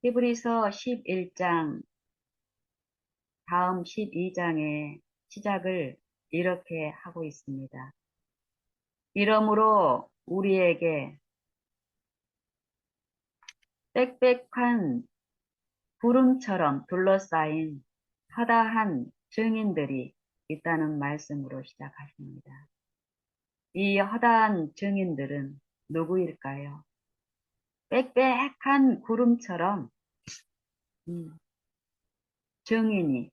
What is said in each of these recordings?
히브리서 11장, 다음 12장의 시작을 이렇게 하고 있습니다. 이러므로 우리에게 빽빽한 구름처럼 둘러싸인 허다한 증인들이 있다는 말씀으로 시작하십니다. 이 허다한 증인들은 누구일까요? 빽빽한 구름처럼 증인이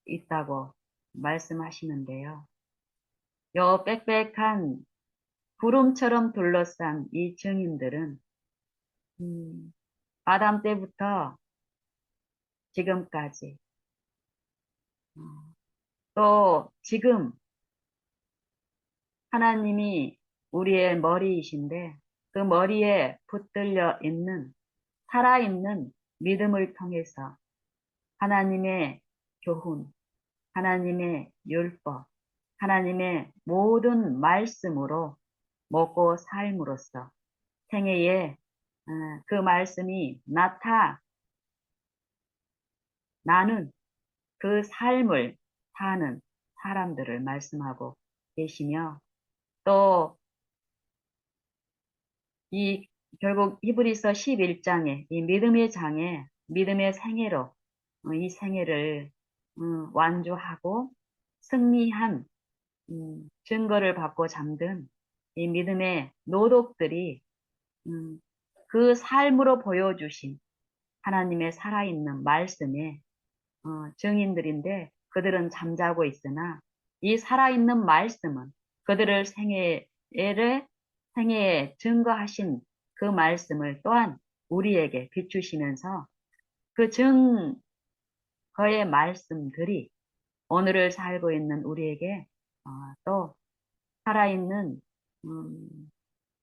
있다고 말씀하시는데요. 요 빽빽한 구름처럼 둘러싼 이 증인들은 아담 때부터 지금까지 또 지금 하나님이 우리의 머리이신데 그 머리에 붙들려 있는 살아있는 믿음을 통해서 하나님의 교훈, 하나님의 율법, 하나님의 모든 말씀으로 먹고 삶으로써 생애에 그 말씀이 나는 그 삶을 사는 사람들을 말씀하고 계시며 또 이 결국 히브리서 11장에 이 믿음의 장에 믿음의 생애로 이 생애를 완주하고 승리한 증거를 받고 잠든 이 믿음의 노독들이 그 삶으로 보여주신 하나님의 살아있는 말씀의 증인들인데 그들은 잠자고 있으나 이 살아있는 말씀은 그들을 생애에 증거하신 그 말씀을 또한 우리에게 비추시면서 그 증거의 말씀들이 오늘을 살고 있는 우리에게 또 살아있는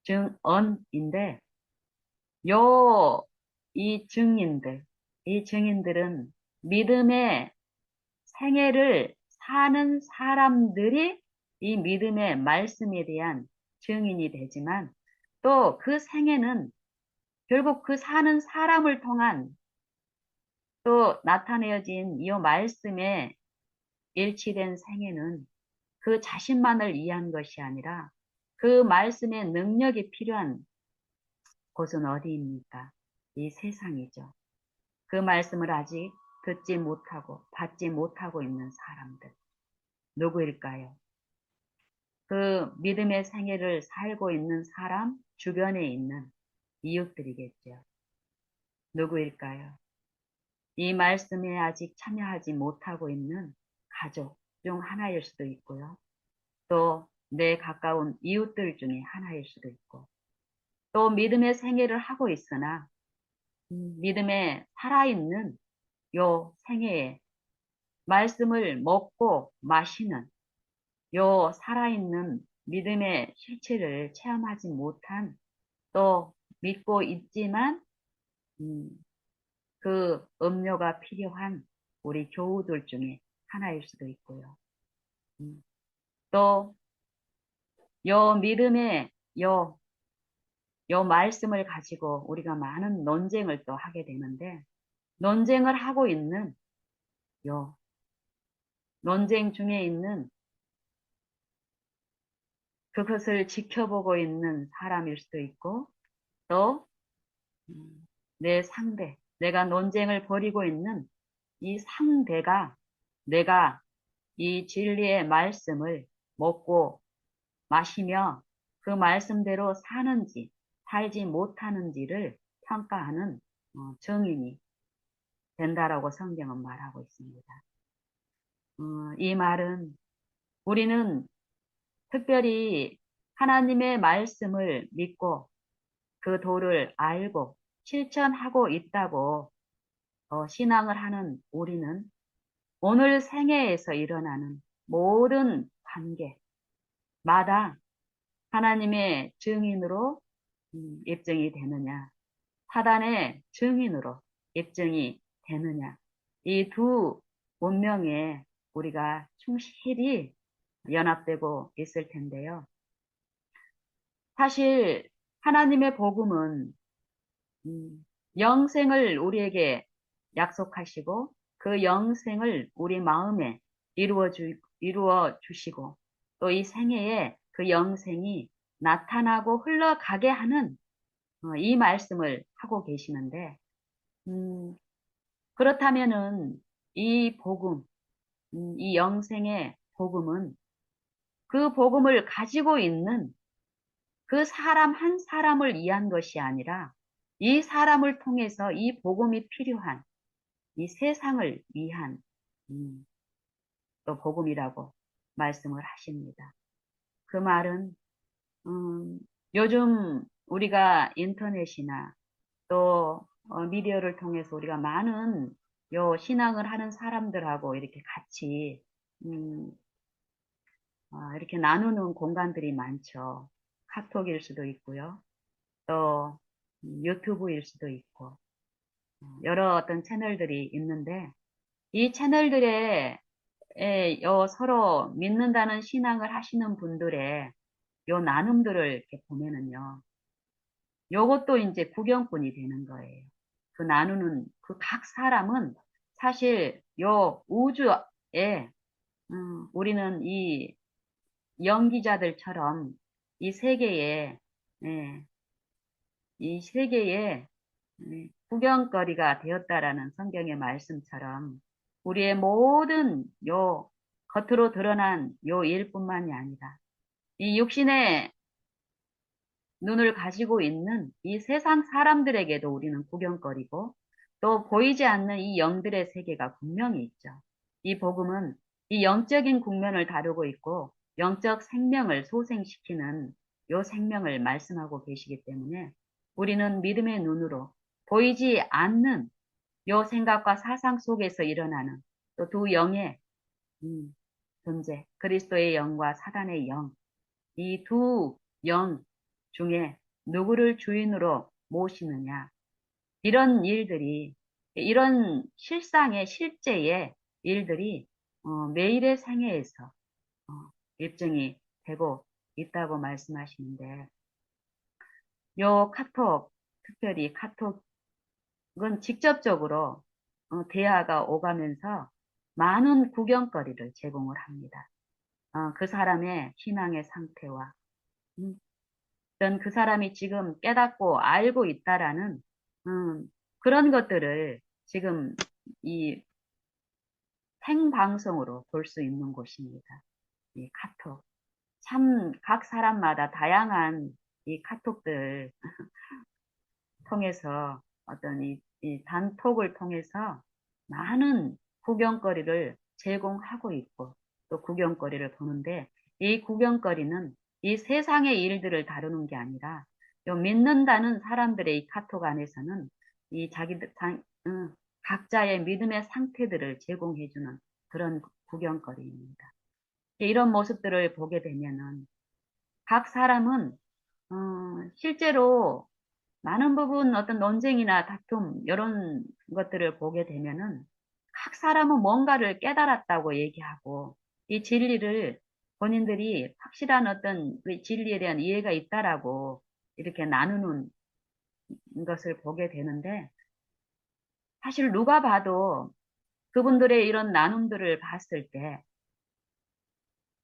증언인데 이 증인들은 믿음의 생애를 사는 사람들이 이 믿음의 말씀에 대한 증인이 되지만 또 그 생애는 결국 그 사는 사람을 통한 또 나타내어진 이 말씀에 일치된 생애는 그 자신만을 위한 것이 아니라 그 말씀의 능력이 필요한 곳은 어디입니까? 이 세상이죠. 그 말씀을 아직 듣지 못하고 받지 못하고 있는 사람들. 누구일까요? 그 믿음의 생애를 살고 있는 사람 주변에 있는 이웃들이겠죠. 누구일까요? 이 말씀에 아직 참여하지 못하고 있는 가족 중 하나일 수도 있고요. 또 내 가까운 이웃들 중에 하나일 수도 있고 또 믿음의 생애를 하고 있으나 믿음에 살아있는 요 생애에 말씀을 먹고 마시는 요 살아있는 믿음의 실체를 체험하지 못한 또 믿고 있지만 그 음료가 필요한 우리 교우들 중에 하나일 수도 있고요. 또 요 믿음의 요 말씀을 가지고 우리가 많은 논쟁을 또 하게 되는데 논쟁을 하고 있는 요 논쟁 중에 있는 그것을 지켜보고 있는 사람일 수도 있고 또 내 상대, 내가 논쟁을 벌이고 있는 이 상대가 내가 이 진리의 말씀을 먹고 마시며 그 말씀대로 사는지 살지 못하는지를 평가하는 증인이 된다라고 성경은 말하고 있습니다. 이 말은 우리는 특별히 하나님의 말씀을 믿고 그 도를 알고 실천하고 있다고 신앙을 하는 우리는 오늘 생애에서 일어나는 모든 관계마다 하나님의 증인으로 입증이 되느냐, 사단의 증인으로 입증이 되느냐, 이 두 운명에 우리가 충실히 연합되고 있을 텐데요. 사실 하나님의 복음은 영생을 우리에게 약속하시고 그 영생을 우리 마음에 이루어 주시고 또 이 생애에 그 영생이 나타나고 흘러가게 하는 이 말씀을 하고 계시는데 음, 그렇다면은 이 복음, 이 영생의 복음은 그 복음을 가지고 있는 그 사람 한 사람을 위한 것이 아니라 이 사람을 통해서 이 복음이 필요한 이 세상을 위한 음, 또 복음이라고 말씀을 하십니다. 그 말은 요즘 우리가 인터넷이나 또 미디어를 통해서 우리가 많은 요 신앙을 하는 사람들하고 이렇게 같이 음, 이렇게 나누는 공간들이 많죠. 카톡일 수도 있고요. 또 유튜브일 수도 있고 여러 어떤 채널들이 있는데 이 채널들에 요 서로 믿는다는 신앙을 하시는 분들의 요 나눔들을 이렇게 보면은요. 요것도 이제 구경꾼이 되는 거예요. 그 나누는 그 각 사람은 사실 요 우주에 우리는 이 연기자들처럼 이 세계에 예, 이 세계에 구경거리가 되었다라는 성경의 말씀처럼 우리의 모든 요 겉으로 드러난 요 일뿐만이 아니라 이 육신의 눈을 가지고 있는 이 세상 사람들에게도 우리는 구경거리고 또 보이지 않는 이 영들의 세계가 분명히 있죠. 이 복음은 이 영적인 국면을 다루고 있고 영적 생명을 소생시키는 요 생명을 말씀하고 계시기 때문에 우리는 믿음의 눈으로 보이지 않는 요 생각과 사상 속에서 일어나는 또 두 영의 존재, 그리스도의 영과 사단의 영, 이 두 영 중에 누구를 주인으로 모시느냐. 이런 일들이, 이런 실상의 실제의 일들이 매일의 생애에서 어, 입증이 되고 있다고 말씀하시는데, 요 카톡, 특별히 카톡은 직접적으로 대화가 오가면서 많은 구경거리를 제공을 합니다. 그 사람의 신앙의 상태와 음, 어떤 그 사람이 지금 깨닫고 알고 있다라는 그런 것들을 지금 이 생방송으로 볼 수 있는 곳입니다. 이 카톡. 참 각 사람마다 다양한 이 카톡들 통해서 어떤 이 단톡을 통해서 많은 구경거리를 제공하고 있고 또 구경거리를 보는데 이 구경거리는 이 세상의 일들을 다루는 게 아니라 요 믿는다는 사람들의 이 카톡 안에서는 이 각자의 믿음의 상태들을 제공해주는 그런 구경거리입니다. 이런 모습들을 보게 되면은 각 사람은 실제로 많은 부분 어떤 논쟁이나 다툼 이런 것들을 보게 되면은 각 사람은 뭔가를 깨달았다고 얘기하고 이 진리를 본인들이 확실한 어떤 그 진리에 대한 이해가 있다라고 이렇게 나누는 것을 보게 되는데 사실 누가 봐도 그분들의 이런 나눔들을 봤을 때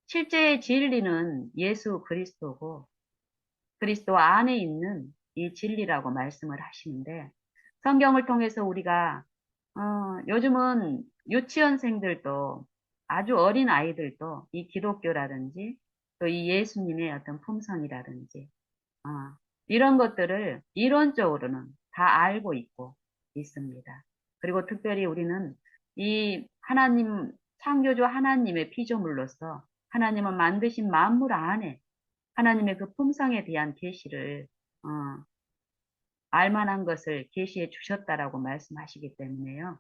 실제의 진리는 예수 그리스도고 그리스도 안에 있는 이 진리라고 말씀을 하시는데 성경을 통해서 우리가 요즘은 유치원생들도 아주 어린 아이들도 이 기독교라든지 또 이 예수님의 어떤 품성이라든지 어, 이런 것들을 이론적으로는 다 알고 있고 있습니다. 그리고 특별히 우리는 이 하나님 창조주 하나님의 피조물로서 하나님은 만드신 만물 안에 하나님의 그 품성에 대한 계시를 어, 알만한 것을 계시해 주셨다라고 말씀하시기 때문에요.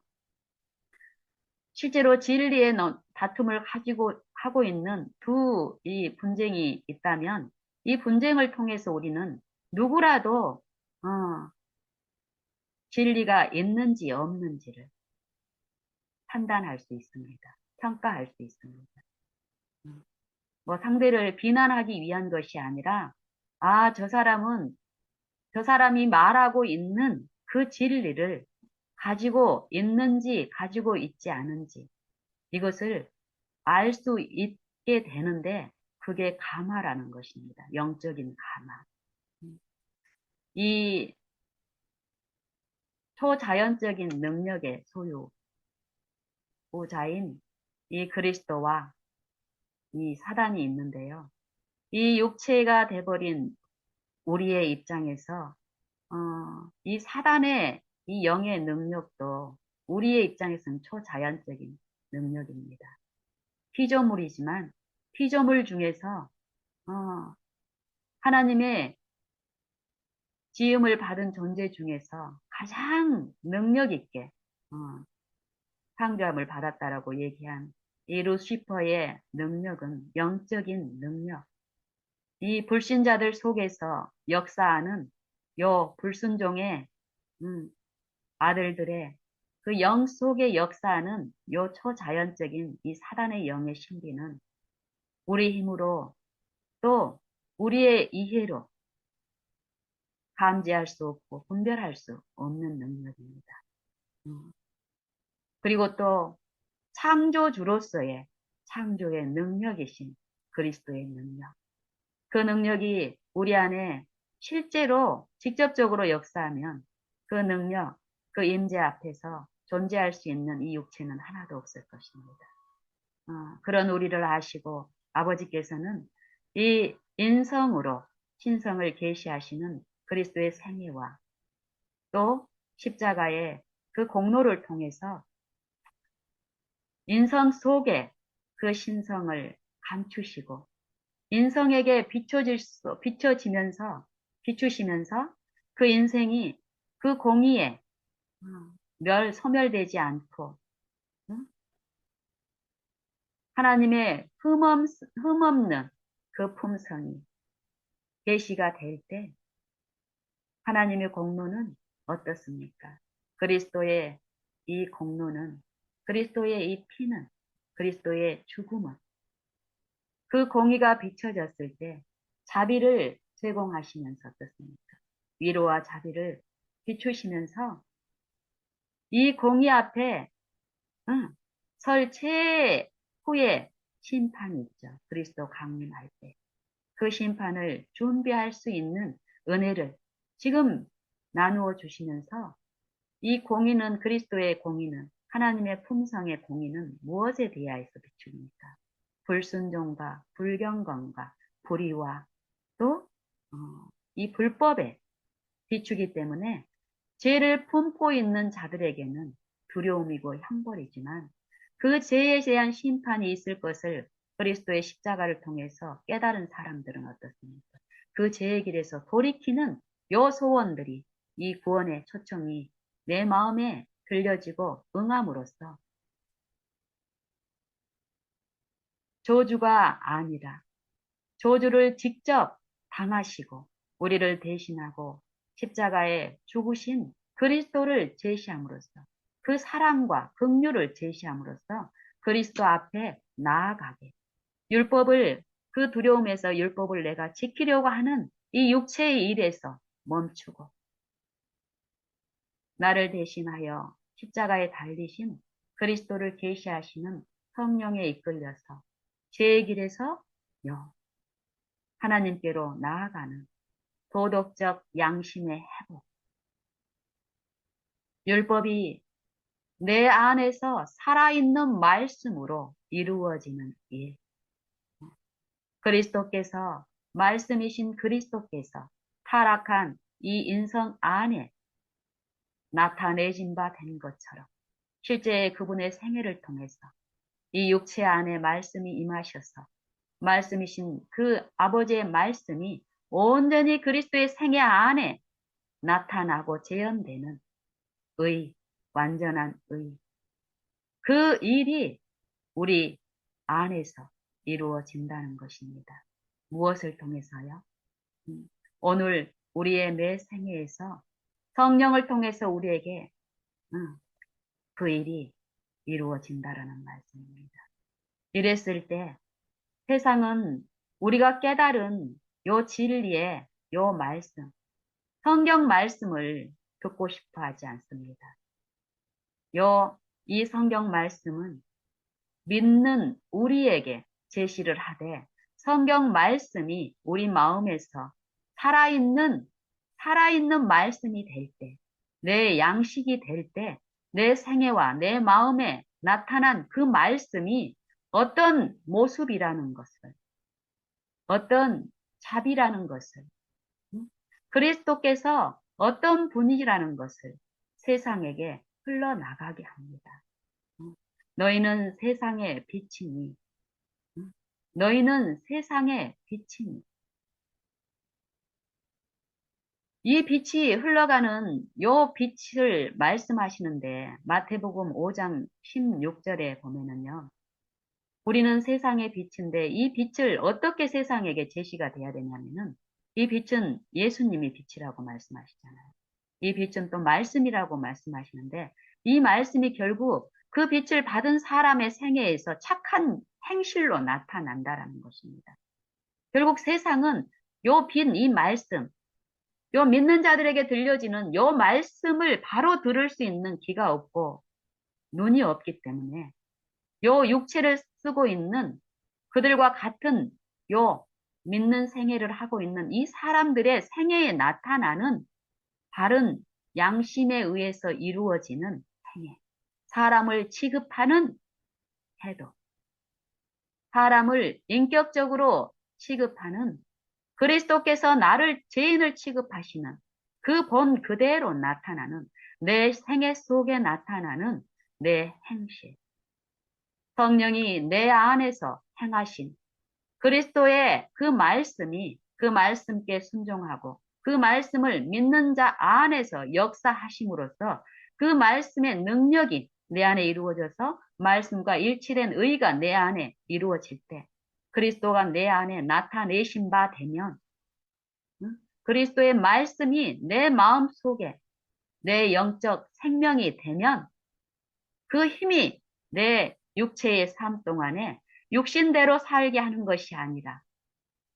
실제로 진리의 다툼을 가지고 하고 있는 두 이 분쟁이 있다면 이 분쟁을 통해서 우리는 누구라도 진리가 있는지 없는지를 판단할 수 있습니다. 평가할 수 있습니다. 뭐 상대를 비난하기 위한 것이 아니라 저 사람이 말하고 있는 그 진리를 가지고 있는지 가지고 있지 않은지 이것을 알 수 있게 되는데 그게 감화라는 것입니다. 영적인 감화. 이 초자연적인 능력의 소유자인 이 그리스도와 이 사단이 있는데요. 이 육체가 돼버린 우리의 입장에서 이 사단의 이 영의 능력도 우리의 입장에서는 초자연적인 능력입니다. 피조물이지만 피조물 중에서 어, 하나님의 지음을 받은 존재 중에서 가장 능력 있게 상주함을 받았다라고 얘기한 이 루시퍼의 능력은 영적인 능력. 이 불신자들 속에서 역사하는 요 불순종의 아들들의 그 영 속에 역사하는 요 초자연적인 이 사단의 영의 신비는 우리 힘으로 또 우리의 이해로 감지할 수 없고 분별할 수 없는 능력입니다. 그리고 또 창조주로서의 창조의 능력이신 그리스도의 능력. 그 능력이 우리 안에 실제로 직접적으로 역사하면 그 능력, 그 임재 앞에서 존재할 수 있는 이 육체는 하나도 없을 것입니다. 그런 우리를 아시고 아버지께서는 이 인성으로 신성을 계시하시는 그리스도의 생애와 또 십자가의 그 공로를 통해서 인성 속에 그 신성을 감추시고 인성에게 비추시면서 그 인생이 그 공의에 소멸되지 않고 하나님의 흠없는 그 품성이 계시가 될 때 하나님의 공로는 어떻습니까? 그리스도의 이 공로는 그리스도의 이 피는 그리스도의 죽음은 그 공의가 비춰졌을 때 자비를 제공하시면서 어떻습니까? 위로와 자비를 비추시면서 이 공의 앞에 설 최후의 심판이 있죠. 그리스도 강림할 때. 그 심판을 준비할 수 있는 은혜를 지금 나누어 주시면서 이 공의는 그리스도의 공의는 하나님의 품성의 공의는 무엇에 대하여서 비춥니까? 불순종과 불경건과 불의와 또 이 불법에 비추기 때문에 죄를 품고 있는 자들에게는 두려움이고 형벌이지만 그 죄에 대한 심판이 있을 것을 그리스도의 십자가를 통해서 깨달은 사람들은 어떻습니까? 그 죄의 길에서 돌이키는 요 소원들이 이 구원의 초청이 내 마음에 들려지고 응함으로써 저주가 아니라 저주를 직접 당하시고 우리를 대신하고 십자가에 죽으신 그리스도를 제시함으로써 그 사랑과 긍휼을 제시함으로써 그리스도 앞에 나아가게 율법을 그 두려움에서 율법을 내가 지키려고 하는 이 육체의 일에서 멈추고 나를 대신하여 십자가에 달리신 그리스도를 계시하시는 성령에 이끌려서 죄의 길에서 하나님께로 나아가는 도덕적 양심의 회복. 율법이 내 안에서 살아있는 말씀으로 이루어지는 일. 그리스도께서, 말씀이신 그리스도께서 타락한 이 인성 안에 나타내진 바 된 것처럼 실제 그분의 생애를 통해서 이 육체 안에 말씀이 임하셔서 말씀이신 그 아버지의 말씀이 온전히 그리스도의 생애 안에 나타나고 재현되는 의, 완전한 의. 그 일이 우리 안에서 이루어진다는 것입니다. 무엇을 통해서요? 오늘 우리의 매 생애에서 성령을 통해서 우리에게 그 일이 이루어진다라는 말씀입니다. 이랬을 때 세상은 우리가 깨달은 요 진리의 요 말씀, 성경 말씀을 듣고 싶어 하지 않습니다. 이 성경 말씀은 믿는 우리에게 제시를 하되 성경 말씀이 우리 마음에서 살아있는, 살아있는 말씀이 될 때, 내 양식이 될 때, 내 생애와 내 마음에 나타난 그 말씀이 어떤 모습이라는 것을, 어떤 자비라는 것을, 그리스도께서 어떤 분이라는 것을 세상에게 흘러나가게 합니다. 너희는 세상의 빛이니, 너희는 세상의 빛이니. 이 빛이 흘러가는 요 빛을 말씀하시는데 마태복음 5장 16절에 보면은요. 우리는 세상의 빛인데 이 빛을 어떻게 세상에게 제시가 돼야 되냐면은 이 빛은 예수님이 빛이라고 말씀하시잖아요. 이 빛은 또 말씀이라고 말씀하시는데 이 말씀이 결국 그 빛을 받은 사람의 생애에서 착한 행실로 나타난다라는 것입니다. 결국 세상은 요 빛, 이 말씀, 요 믿는 자들에게 들려지는 요 말씀을 바로 들을 수 있는 귀가 없고 눈이 없기 때문에 요 육체를 쓰고 있는 그들과 같은 요 믿는 생애를 하고 있는 이 사람들의 생애에 나타나는 바른 양심에 의해서 이루어지는 행위, 사람을 취급하는 태도, 사람을 인격적으로 취급하는 그리스도께서 나를 죄인을 취급하시는 그 본 그대로 나타나는 내 생애 속에 나타나는 내 행실, 성령이 내 안에서 행하신 그리스도의 그 말씀이 그 말씀께 순종하고 그 말씀을 믿는 자 안에서 역사하심으로써 그 말씀의 능력이 내 안에 이루어져서 말씀과 일치된 의가 내 안에 이루어질 때 그리스도가 내 안에 나타내신 바 되면 그리스도의 말씀이 내 마음 속에 내 영적 생명이 되면 그 힘이 내 육체의 삶 동안에 육신대로 살게 하는 것이 아니라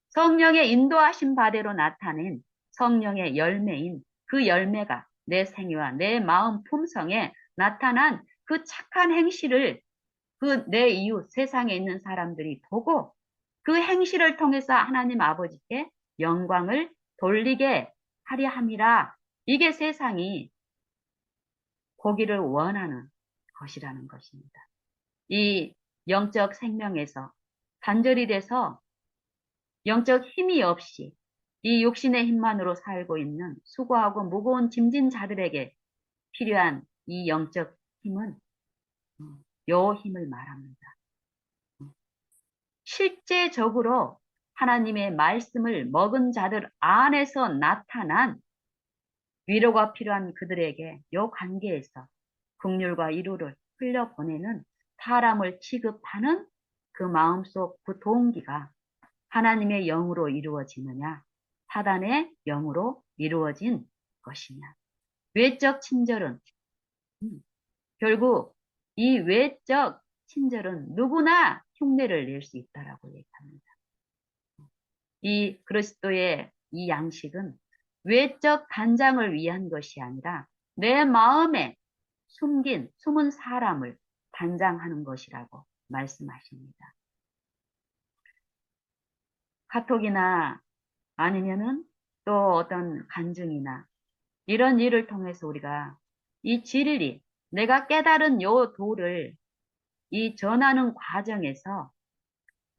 성령의 인도하신 바대로 나타낸 성령의 열매인 그 열매가 내 생애와 내 마음 품성에 나타난 그 착한 행실을 그 내 이웃 세상에 있는 사람들이 보고 그 행실을 통해서 하나님 아버지께 영광을 돌리게 하려 함이라. 이게 세상이 보기를 원하는 것이라는 것입니다. 이 영적 생명에서 단절이 돼서 영적 힘이 없이 이 육신의 힘만으로 살고 있는 수고하고 무거운 짐진 자들에게 필요한 이 영적 힘은 요 힘을 말합니다. 실제적으로 하나님의 말씀을 먹은 자들 안에서 나타난 위로가 필요한 그들에게 요 관계에서 긍휼과 위로를 흘려보내는 사람을 취급하는 그 마음속 그 동기가 하나님의 영으로 이루어지느냐, 사단의 영으로 이루어진 것이냐. 외적 친절은 결국 이 외적 친절은 누구나 흉내를 낼 수 있다라고 얘기합니다. 이 그리스도의 이 양식은 외적 단장을 위한 것이 아니라 내 마음에 숨은 사람을 단장하는 것이라고 말씀하십니다. 카톡이나 아니면은 또 어떤 간증이나 이런 일을 통해서 우리가 이 진리, 내가 깨달은 요 도를 이 전하는 과정에서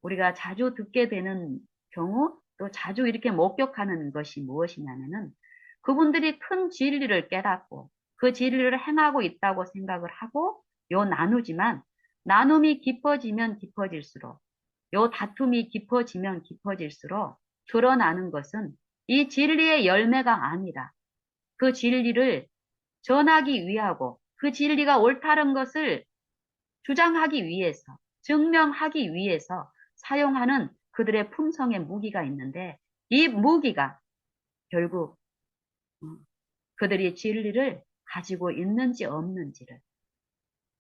우리가 자주 듣게 되는 경우 또 자주 이렇게 목격하는 것이 무엇이냐면은 그분들이 큰 진리를 깨닫고 그 진리를 행하고 있다고 생각을 하고 요 나누지만 나눔이 깊어지면 깊어질수록 요 다툼이 깊어지면 깊어질수록 드러나는 것은 이 진리의 열매가 아니라 그 진리를 전하기 위하고 그 진리가 옳다는 것을 주장하기 위해서 증명하기 위해서 사용하는 그들의 품성의 무기가 있는데 이 무기가 결국 그들이 진리를 가지고 있는지 없는지를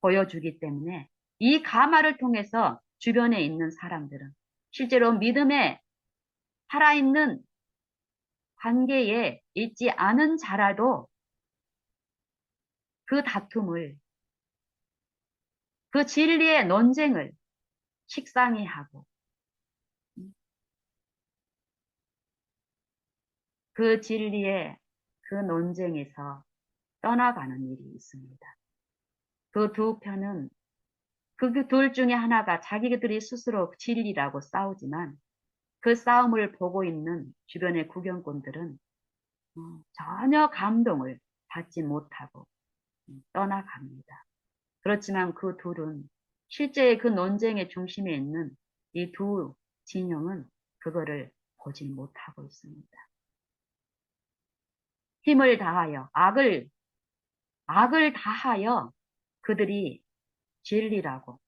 보여주기 때문에 이 가마를 통해서 주변에 있는 사람들은 실제로 믿음에 살아있는 관계에 있지 않은 자라도 그 다툼을, 그 진리의 논쟁을 식상히 하고 그 진리의 그 논쟁에서 떠나가는 일이 있습니다. 그 두 편은 그 둘 중에 하나가 자기들이 스스로 진리라고 싸우지만 그 싸움을 보고 있는 주변의 구경꾼들은 전혀 감동을 받지 못하고 떠나갑니다. 그렇지만 그 둘은 실제 그 논쟁의 중심에 있는 이 두 진영은 그거를 보지 못하고 있습니다. 힘을 다하여 악을 다하여 그들이 진리라고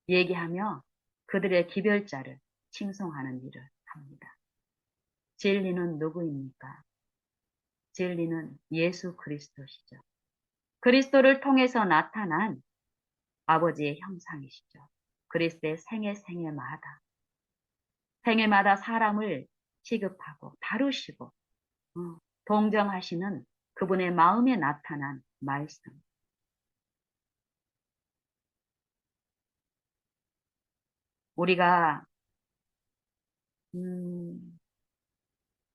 얘기하며 그들의 기별자를 칭송하는 일을 합니다. 진리는 누구입니까? 진리는 예수 그리스도시죠. 그리스도를 통해서 나타난 아버지의 형상이시죠. 그리스도의 생애마다 사람을 취급하고 다루시고 동정하시는 그분의 마음에 나타난 말씀. 우리가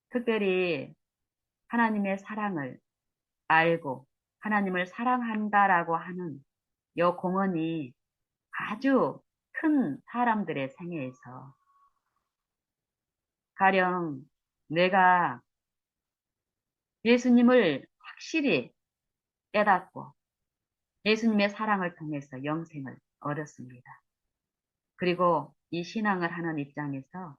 특별히 하나님의 사랑을 알고 하나님을 사랑한다라고 하는 요 공헌이 아주 큰 사람들의 생애에서 가령 내가 예수님을 확실히 깨닫고 예수님의 사랑을 통해서 영생을 얻었습니다. 그리고 이 신앙을 하는 입장에서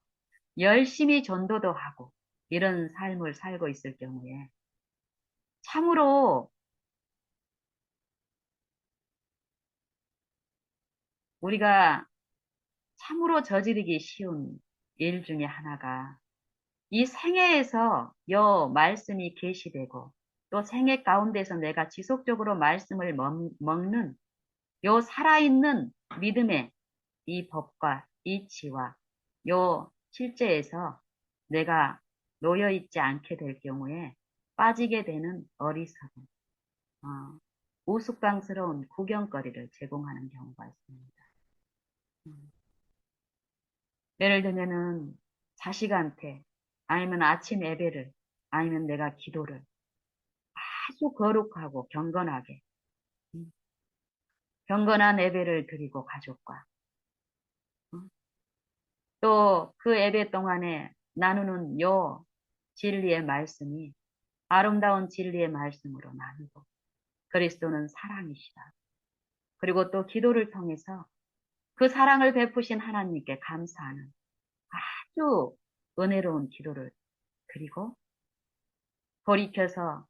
열심히 전도도 하고 이런 삶을 살고 있을 경우에 참으로 우리가 참으로 저지르기 쉬운 일 중에 하나가 이 생애에서 요 말씀이 계시되고 또 생애 가운데서 내가 지속적으로 말씀을 먹는 요 살아있는 믿음의 이 법과 이치와 요 실제에서 내가 놓여 있지 않게 될 경우에 빠지게 되는 어리석음, 어, 우스꽝스러운 구경거리를 제공하는 경우가 있습니다. 음. 예를 들면은 자식한테 아니면 아침 예배를 아니면 내가 기도를 아주 거룩하고 경건하게 음, 경건한 예배를 드리고 가족과 또 그 예배 동안에 나누는 요 진리의 말씀이 아름다운 진리의 말씀으로 나누고 그리스도는 사랑이시다. 그리고 또 기도를 통해서 그 사랑을 베푸신 하나님께 감사하는 아주 은혜로운 기도를 드리고 돌이켜서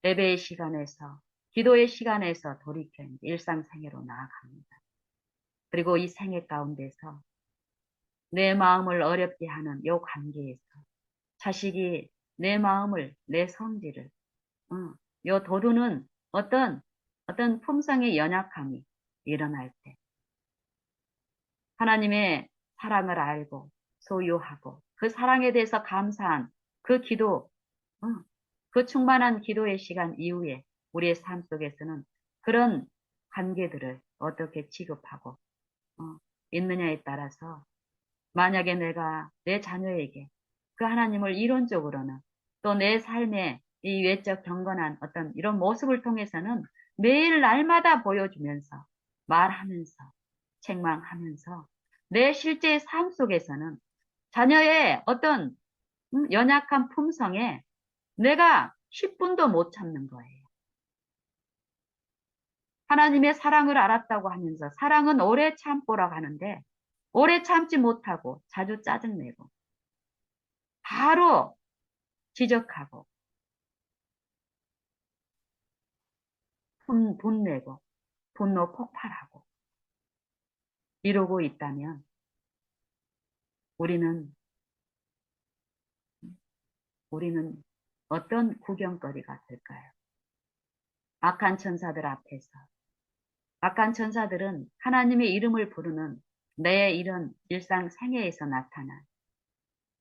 예배의 시간에서 기도의 시간에서 돌이켜 일상생애로 나아갑니다. 그리고 이 생애 가운데서 내 마음을 어렵게 하는 요 관계에서 자식이 내 마음을 내 성질을 요 도두는 어떤 품성의 연약함이 일어날 때 하나님의 사랑을 알고 소유하고 그 사랑에 대해서 감사한 그 기도 어, 그 충만한 기도의 시간 이후에 우리의 삶 속에서는 그런 관계들을 어떻게 취급하고 있느냐에 따라서 만약에 내가 내 자녀에게 그 하나님을 이론적으로는 또 내 삶의 이 외적 경건한 어떤 이런 모습을 통해서는 매일 날마다 보여주면서 말하면서 책망하면서 내 실제 삶 속에서는 자녀의 어떤 연약한 품성에 내가 10분도 못 참는 거예요. 하나님의 사랑을 알았다고 하면서 사랑은 오래 참고라고 하는데 오래 참지 못하고 자주 짜증내고 바로 지적하고 분내고 분노 폭발하고 이러고 있다면 우리는 우리는 어떤 구경거리가 될까요? 악한 천사들 앞에서 악한 천사들은 하나님의 이름을 부르는 내 이런 일상 생애에서 나타난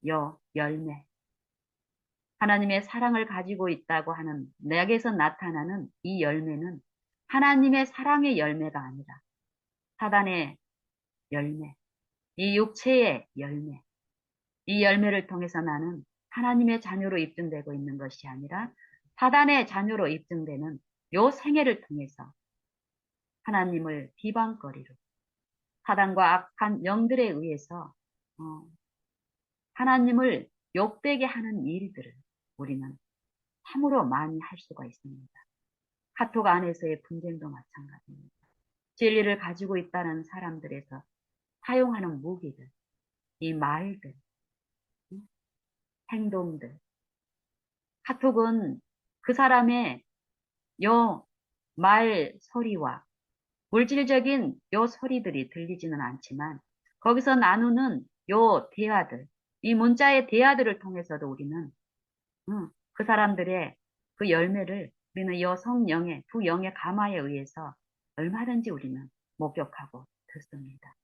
요 열매 하나님의 사랑을 가지고 있다고 하는 내게서 나타나는 이 열매는 하나님의 사랑의 열매가 아니라 사단의 열매, 이 육체의 열매, 이 열매를 통해서 나는 하나님의 자녀로 입증되고 있는 것이 아니라 사단의 자녀로 입증되는 요 생애를 통해서 하나님을 비방거리로 사단과 악한 영들에 의해서 어, 하나님을 욕되게 하는 일들을 우리는 참으로 많이 할 수가 있습니다. 카톡 안에서의 분쟁도 마찬가지입니다. 진리를 가지고 있다는 사람들에서 사용하는 무기들, 이 말들, 행동들. 카톡은 그 사람의 요 말 소리와 물질적인 요 소리들이 들리지는 않지만 거기서 나누는 요 대화들, 이 문자의 대화들을 통해서도 우리는 그 사람들의 그 열매를 우리는 요 성령의 두 영의 감화에 의해서 얼마든지 우리는 목격하고 듣습니다.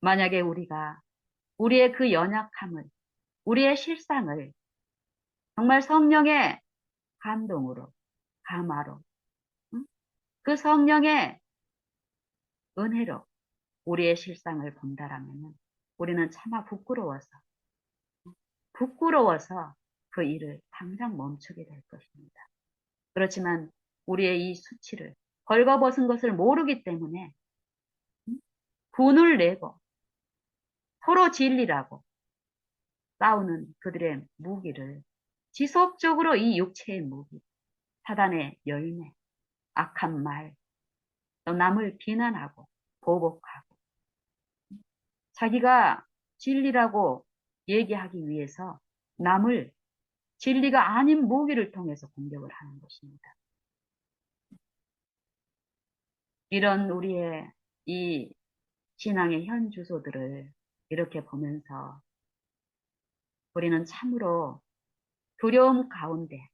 만약에 우리가 우리의 그 연약함을, 우리의 실상을 정말 성령의 감동으로, 감화로, 그 성령의 은혜로 우리의 실상을 본다라면 우리는 차마 부끄러워서 그 일을 당장 멈추게 될 것입니다. 그렇지만 우리의 이 수치를 벌거벗은 것을 모르기 때문에 분을 내고 서로 진리라고 싸우는 그들의 무기를 지속적으로 이 육체의 무기, 사단의 열매, 악한 말, 또 남을 비난하고 보복하고 자기가 진리라고 얘기하기 위해서 남을 진리가 아닌 무기를 통해서 공격을 하는 것입니다. 이런 우리의 이 신앙의 현 주소들을 이렇게 보면서 우리는 참으로 두려움 가운데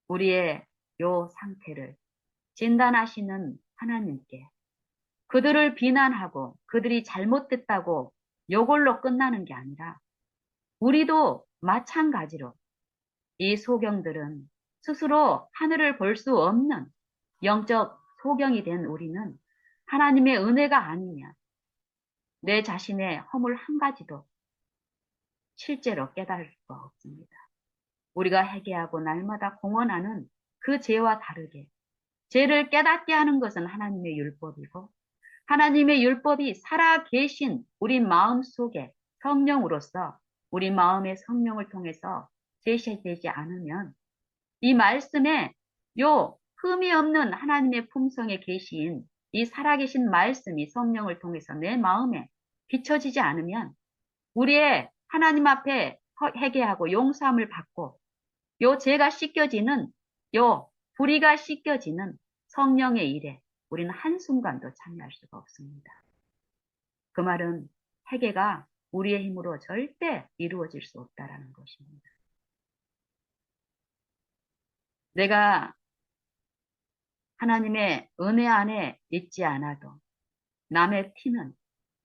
우리의 요 상태를 진단하시는 하나님께 그들을 비난하고 그들이 잘못됐다고 요걸로 끝나는 게 아니라 우리도 마찬가지로 이 소경들은 스스로 하늘을 볼 수 없는 영적 소경이 된 우리는 하나님의 은혜가 아니면 내 자신의 허물 한 가지도 실제로 깨달을 수가 없습니다. 우리가 회개하고 날마다 공언하는 그 죄와 다르게 죄를 깨닫게 하는 것은 하나님의 율법이고 하나님의 율법이 살아 계신 우리 마음 속에 성령으로서 우리 마음의 성령을 통해서 제시되지 않으면 이 말씀에 요 흠이 없는 하나님의 품성에 계신 이 살아계신 말씀이 성령을 통해서 내 마음에 비춰지지 않으면 우리의 하나님 앞에 회개하고 용서함을 받고 요 죄가 씻겨지는 요 불의가 씻겨지는 성령의 일에 우리는 한순간도 참여할 수가 없습니다. 그 말은 회개가 우리의 힘으로 절대 이루어질 수 없다라는 것입니다. 내가 하나님의 은혜 안에 있지 않아도 남의 티는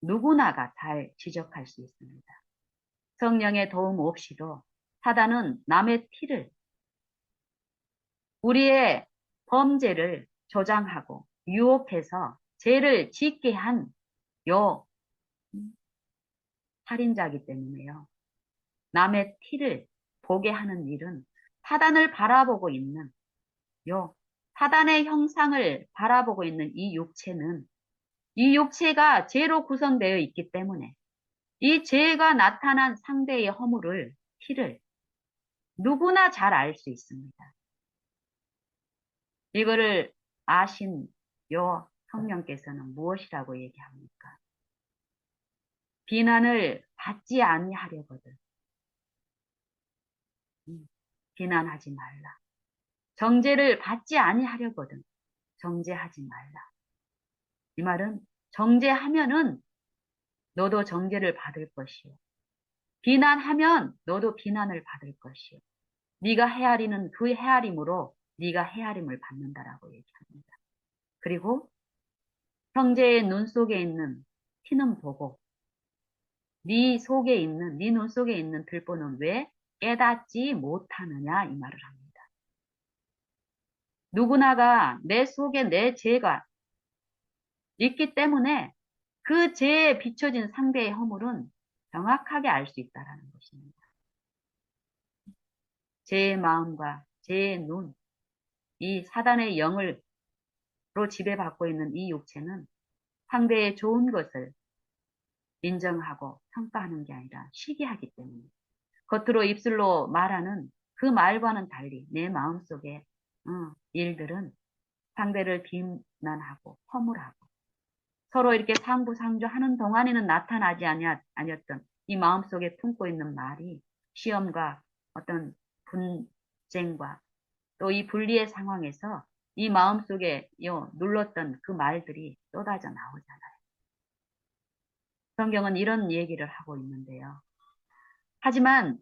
누구나가 잘 지적할 수 있습니다. 성령의 도움 없이도 사단은 남의 티를 우리의 범죄를 조장하고 유혹해서 죄를 짓게 한 요 살인자이기 때문에요. 남의 티를 보게 하는 일은 사단을 바라보고 있는 요 사단의 형상을 바라보고 있는 이 육체는 이 육체가 죄로 구성되어 있기 때문에 이 죄가 나타난 상대의 허물을 티를 누구나 잘 알 수 있습니다. 이거를 아신 요 성령께서는 무엇이라고 얘기합니까? 비난을 받지 아니하려거든. 비난하지 말라. 정죄를 받지 아니하려거든. 정죄하지 말라. 이 말은 정죄하면은 너도 정죄를 받을 것이요. 비난하면 너도 비난을 받을 것이요. 네가 헤아리는 그 헤아림으로 네가 헤아림을 받는다라고 얘기합니다. 그리고 형제의 눈 속에 있는 티는 보고 네 속에 있는 네 눈 속에 있는 들보는 왜 깨닫지 못하느냐 이 말을 합니다. 누구나가 내 속에 내 죄가 있기 때문에 그 죄에 비춰진 상대의 허물은 정확하게 알 수 있다는 것입니다. 죄의 마음과 죄의 눈, 이 사단의 영으로 지배받고 있는 이 육체는 상대의 좋은 것을 인정하고 평가하는 게 아니라 시기하기 때문에 겉으로 입술로 말하는 그 말과는 달리 내 마음속에 일들은 상대를 비난하고 허물하고 서로 이렇게 상부상조하는 동안에는 나타나지 아니었던 이 마음속에 품고 있는 말이 시험과 어떤 분쟁과 또 이 분리의 상황에서 이 마음속에 눌렀던 그 말들이 쏟아져 나오잖아요. 성경은 이런 얘기를 하고 있는데요. 하지만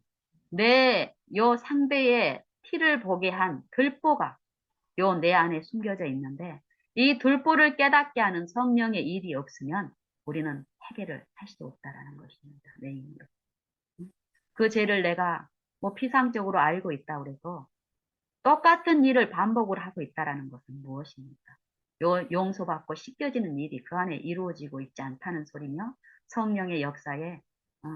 요 상대의 티를 보게 한 들보가 요 내 안에 숨겨져 있는데 이 들보를 깨닫게 하는 성령의 일이 없으면 우리는 해결을 할 수 없다라는 것입니다. 내 힘으로. 그 죄를 내가 뭐 피상적으로 알고 있다 그래도 똑같은 일을 반복을 하고 있다라는 것은 무엇입니까? 용서받고 씻겨지는 일이 그 안에 이루어지고 있지 않다는 소리며 성령의 역사에 어,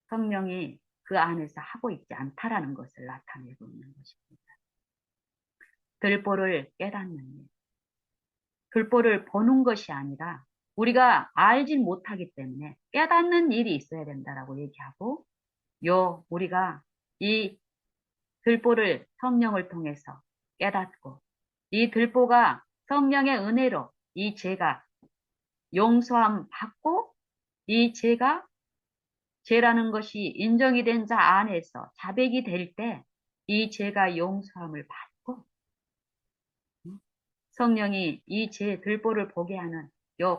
성령이 그 안에서 하고 있지 않다라는 것을 나타내고 있는 것입니다. 들보를 깨닫는 일, 들보를 보는 것이 아니라 우리가 알지 못하기 때문에 깨닫는 일이 있어야 된다라고 얘기하고 우리가 이 들보를 성령을 통해서 깨닫고 이 들보가 성령의 은혜로 이 죄가 용서함 받고 이 죄라는 것이 인정이 된 자 안에서 자백이 될 때 이 죄가 용서함을 받고 성령이 이 죄 들보를 보게 하는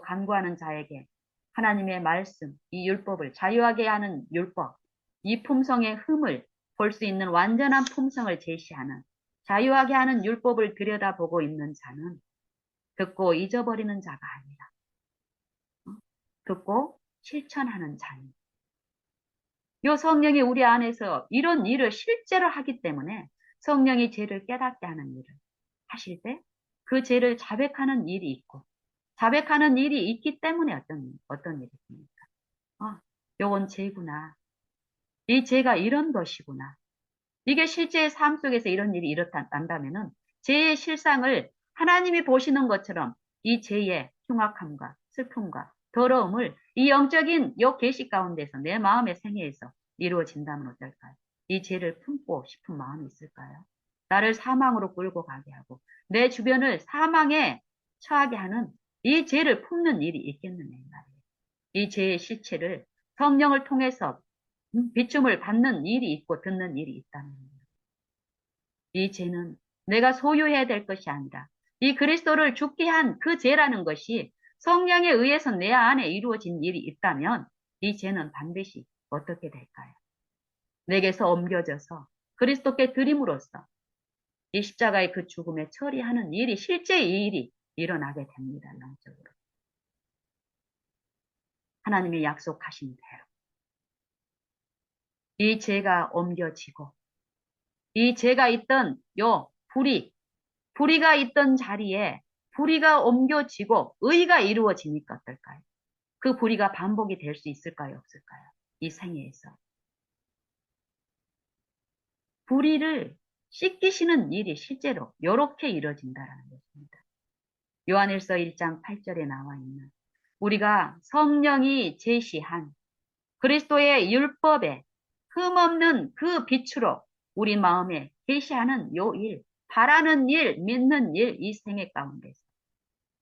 간구하는 자에게 하나님의 말씀, 이 율법을 자유하게 하는 율법, 이 품성의 흠을 볼 수 있는 완전한 품성을 제시하는 자유하게 하는 율법을 들여다보고 있는 자는 듣고 잊어버리는 자가 아니라 듣고 실천하는 자입니다. 요 성령이 우리 안에서 이런 일을 실제로 하기 때문에 성령이 죄를 깨닫게 하는 일을 하실 때 그 죄를 자백하는 일이 있고 자백하는 일이 있기 때문에 어떤 일이 있습니까? 요건 죄구나. 이 죄가 이런 것이구나. 이게 실제의 삶 속에서 이런 일이 일어난다면은 죄의 실상을 하나님이 보시는 것처럼 이 죄의 흉악함과 슬픔과 더러움을 이 영적인 계시 가운데서 내 마음의 생애에서 이루어진다면 어떨까요? 이 죄를 품고 싶은 마음이 있을까요? 나를 사망으로 끌고 가게 하고 내 주변을 사망에 처하게 하는 이 죄를 품는 일이 있겠느냐 이 말이에요. 이 죄의 실체를 성령을 통해서 비춤을 받는 일이 있고 듣는 일이 있다는 거예요. 이 죄는 내가 소유해야 될 것이 아니라 이 그리스도를 죽게 한 그 죄라는 것이 성령에 의해서 내 안에 이루어진 일이 있다면 이 죄는 반드시 어떻게 될까요? 내게서 옮겨져서 그리스도께 드림으로써 이 십자가의 그 죽음에 처리하는 일이 실제 이 일이 일어나게 됩니다. 영적으로. 하나님이 약속하신 대로 이 죄가 옮겨지고 이 죄가 있던 불의가 있던 자리에 불의가 옮겨지고 의가 이루어지니까 어떨까요? 그 불의가 반복이 될 수 있을까요? 없을까요? 이 생애에서. 불의를 씻기시는 일이 실제로 이렇게 이루어진다는 것입니다. 요한일서 1장 8절에 나와 있는 우리가 성령이 제시한 그리스도의 율법에 흠없는 그 빛으로 우리 마음에 계시하는 요 일, 바라는 일, 믿는 일, 이 생애 가운데서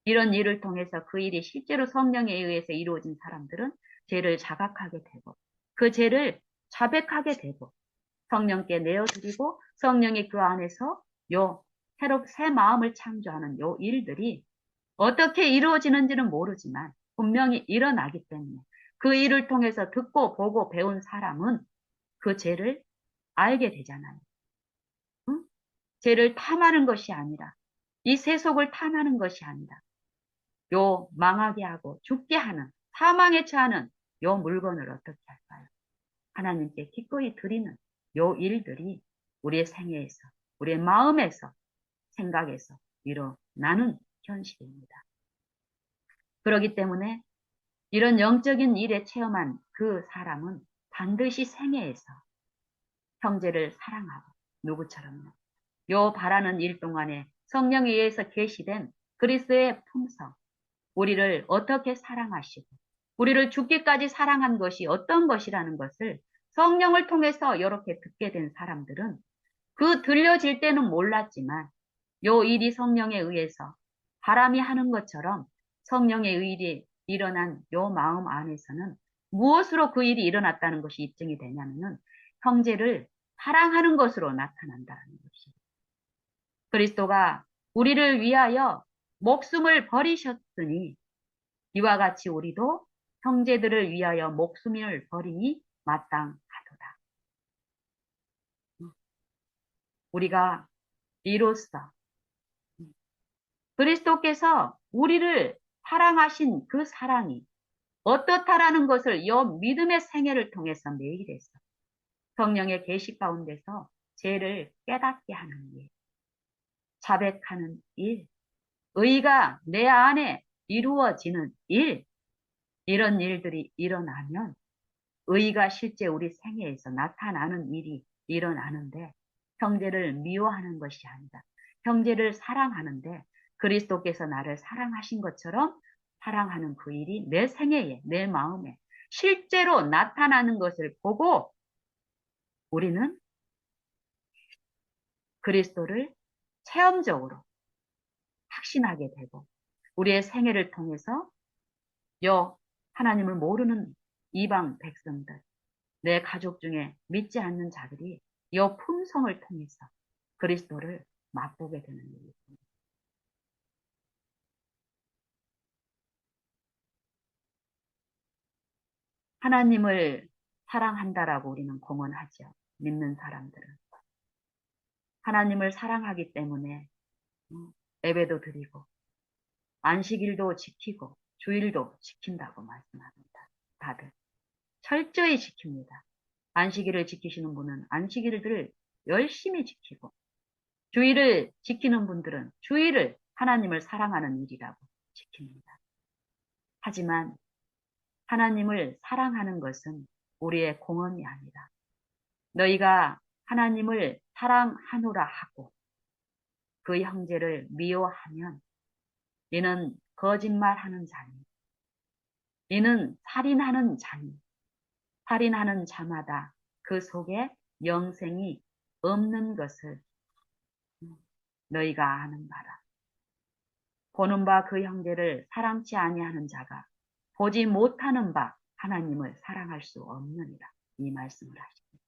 이런 일을 통해서 그 일이 실제로 성령에 의해서 이루어진 사람들은 죄를 자각하게 되고 그 죄를 자백하게 되고 성령께 내어드리고 성령이 그 안에서 새로 새 마음을 창조하는 요 일들이 어떻게 이루어지는지는 모르지만 분명히 일어나기 때문에 그 일을 통해서 듣고 보고 배운 사람은 그 죄를 알게 되잖아요. 응? 죄를 탐하는 것이 아니라 이 세속을 탐하는 것이 아니라 망하게 하고 죽게 하는 사망에 처하는 요 물건을 어떻게 할까요? 하나님께 기꺼이 드리는 요 일들이 우리의 생애에서, 우리의 마음에서, 생각에서 일어나는 현실입니다. 그렇기 때문에 이런 영적인 일에 체험한 그 사람은 반드시 생애에서 형제를 사랑하고 누구처럼요. 요 바라는 일 동안에 성령에 의해서 계시된 그리스도의 품성, 우리를 어떻게 사랑하시고 우리를 죽기까지 사랑한 것이 어떤 것이라는 것을 성령을 통해서 이렇게 듣게 된 사람들은 그 들려질 때는 몰랐지만 요 일이 성령에 의해서 바람이 하는 것처럼 성령의 일이 일어난 요 마음 안에서는 무엇으로 그 일이 일어났다는 것이 입증이 되냐면은 형제를 사랑하는 것으로 나타난다는 것입니다. 그리스도가 우리를 위하여 목숨을 버리셨으니 이와 같이 우리도 형제들을 위하여 목숨을 버리니 마땅하도다. 우리가 이로써 그리스도께서 우리를 사랑하신 그 사랑이 어떻다라는 것을 이 믿음의 생애를 통해서 매일에서 성령의 계시 가운데서 죄를 깨닫게 하는 일, 자백하는 일, 의가 내 안에 이루어지는 일, 이런 일들이 일어나면 의가 실제 우리 생애에서 나타나는 일이 일어나는데 형제를 미워하는 것이 아니다. 형제를 사랑하는데 그리스도께서 나를 사랑하신 것처럼 사랑하는 그 일이 내 생애에, 내 마음에 실제로 나타나는 것을 보고 우리는 그리스도를 체험적으로 확신하게 되고 우리의 생애를 통해서 하나님을 모르는 이방 백성들, 내 가족 중에 믿지 않는 자들이 이 품성을 통해서 그리스도를 맛보게 되는 일입니다. 하나님을 사랑한다라고 우리는 공언하죠. 믿는 사람들은. 하나님을 사랑하기 때문에 예배도 드리고 안식일도 지키고 주일도 지킨다고 말씀합니다. 다들 철저히 지킵니다. 안식일을 지키시는 분은 안식일을 열심히 지키고 주일을 지키는 분들은 주일을 하나님을 사랑하는 일이라고 지킵니다. 하지만 하나님을 사랑하는 것은 우리의 공언이 아니라 너희가 하나님을 사랑하노라 하고 그 형제를 미워하면 이는 거짓말하는 자니 이는 살인하는 자니 살인하는 자마다 그 속에 영생이 없는 것을 너희가 아는 바라. 보는 바 그 형제를 사랑치 아니하는 자가 보지 못하는 바 하나님을 사랑할 수 없느니라. 이 말씀을 하십니다.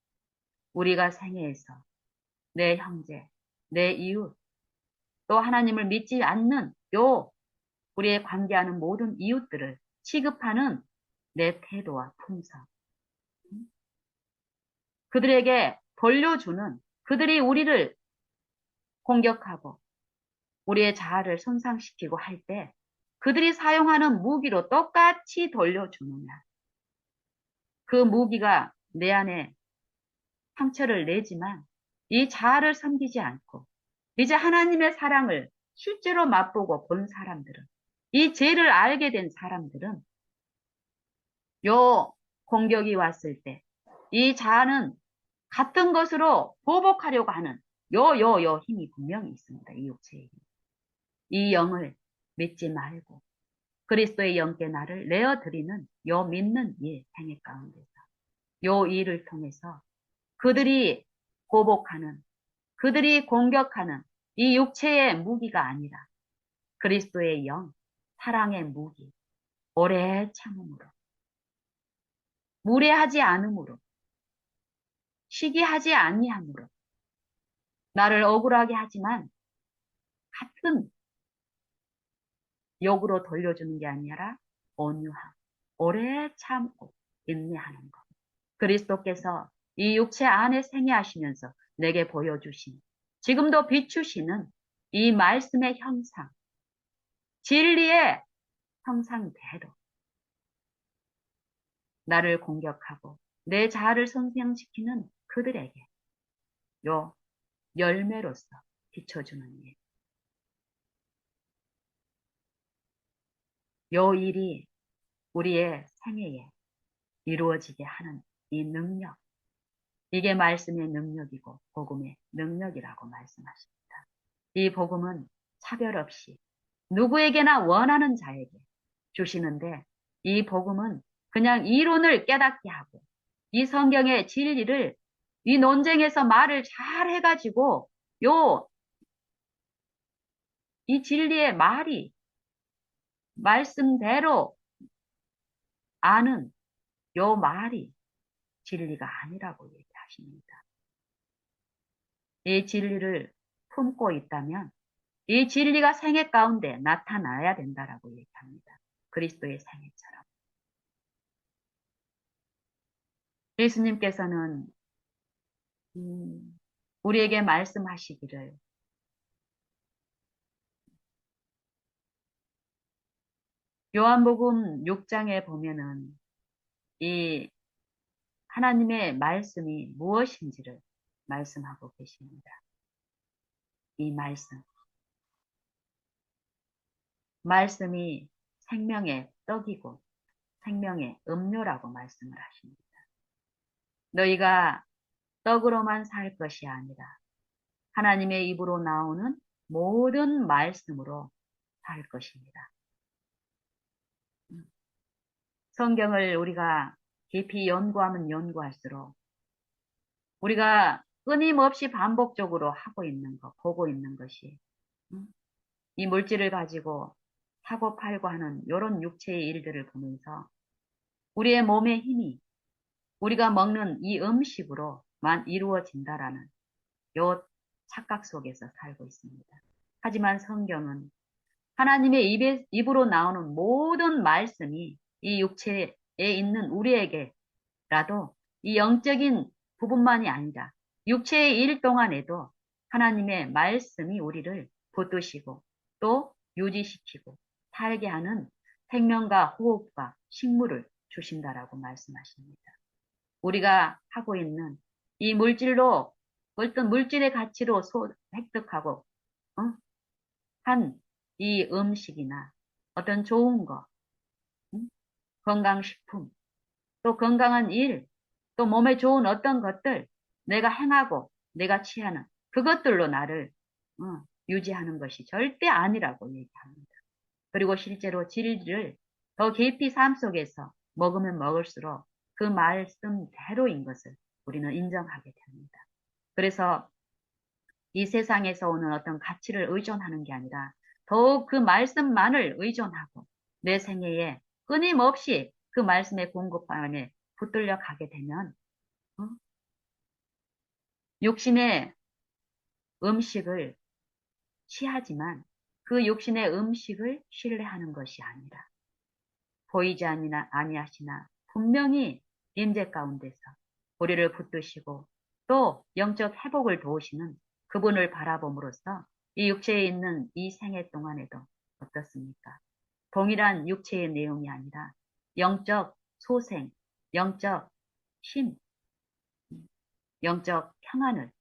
우리가 생애에서 내 형제, 내 이웃, 또 하나님을 믿지 않는 우리의 관계하는 모든 이웃들을 취급하는 내 태도와 품성. 그들에게 돌려주는 그들이 우리를 공격하고 우리의 자아를 손상시키고 할 때 그들이 사용하는 무기로 똑같이 돌려주느냐. 그 무기가 내 안에 상처를 내지만 이 자아를 섬기지 않고 이제 하나님의 사랑을 실제로 맛보고 본 사람들은 이 죄를 알게 된 사람들은 요 공격이 왔을 때 이 자아는 같은 것으로 보복하려고 하는 요 힘이 분명히 있습니다. 이 육체의 힘. 이 영을 믿지 말고 그리스도의 영께 나를 내어드리는 요 믿는 일 행위 가운데서 요 일을 통해서 그들이 보복하는 그들이 공격하는 이 육체의 무기가 아니라 그리스도의 영, 사랑의 무기, 오래 참음으로 무례하지 않음으로 시기하지 아니함으로 나를 억울하게 하지만 같은 역으로 돌려주는 게 아니라 온유함, 오래 참고 인내하는 것. 그리스도께서 이 육체 안에 생애하시면서 내게 보여주신 지금도 비추시는 이 말씀의 형상, 진리의 형상대로 나를 공격하고 내 자아를 성장시키는 그들에게 요 열매로서 비춰주는 일. 요 일이 우리의 생애에 이루어지게 하는 이 능력. 이게 말씀의 능력이고 복음의 능력이라고 말씀하십니다. 이 복음은 차별 없이 누구에게나 원하는 자에게 주시는데 이 복음은 그냥 이론을 깨닫게 하고 이 성경의 진리를 이 논쟁에서 말을 잘 해가지고 이 진리의 말이 말씀대로 아는 요 말이 진리가 아니라고 얘기하십니다. 이 진리를 품고 있다면 이 진리가 생애 가운데 나타나야 된다라고 얘기합니다. 그리스도의 생애처럼. 예수님께서는 우리에게 말씀하시기를 요한복음 6장에 보면은 이 하나님의 말씀이 무엇인지를 말씀하고 계십니다. 이 말씀이 생명의 떡이고 생명의 음료라고 말씀을 하십니다. 너희가 떡으로만 살 것이 아니라 하나님의 입으로 나오는 모든 말씀으로 살 것입니다. 성경을 우리가 깊이 연구하면 연구할수록 우리가 끊임없이 반복적으로 하고 있는 것, 보고 있는 것이 이 물질을 가지고 사고 팔고 하는 이런 육체의 일들을 보면서 우리의 몸의 힘이 우리가 먹는 이 음식으로만 이루어진다라는 요 착각 속에서 살고 있습니다. 하지만 성경은 하나님의 입으로 나오는 모든 말씀이 이 육체에 있는 우리에게라도 이 영적인 부분만이 아니라 육체의 일 동안에도 하나님의 말씀이 우리를 붙드시고 또 유지시키고 살게 하는 생명과 호흡과 식물을 주신다라고 말씀하십니다. 우리가 하고 있는 이 물질로 어떤 물질의 가치로 획득하고 한 이 음식이나 어떤 좋은 거, 건강식품, 또 건강한 일, 또 몸에 좋은 어떤 것들 내가 행하고 내가 취하는 그것들로 나를 유지하는 것이 절대 아니라고 얘기합니다. 그리고 실제로 진리를 더 깊이 삶 속에서 먹으면 먹을수록 그 말씀대로인 것을 우리는 인정하게 됩니다. 그래서 이 세상에서 오는 어떤 가치를 의존하는 게 아니라 더욱 그 말씀만을 의존하고 내 생애에 끊임없이 그 말씀의 공급 안에 붙들려 가게 되면 육신의 음식을 취하지만 그 육신의 음식을 신뢰하는 것이 아니라 보이지 아니하시나 분명히 임재 가운데서 우리를 붙드시고 또 영적 회복을 도우시는 그분을 바라봄으로써 이 육체에 있는 이 생애 동안에도 어떻습니까? 동일한 육체의 내용이 아니라 영적 소생, 영적 힘, 영적 평안을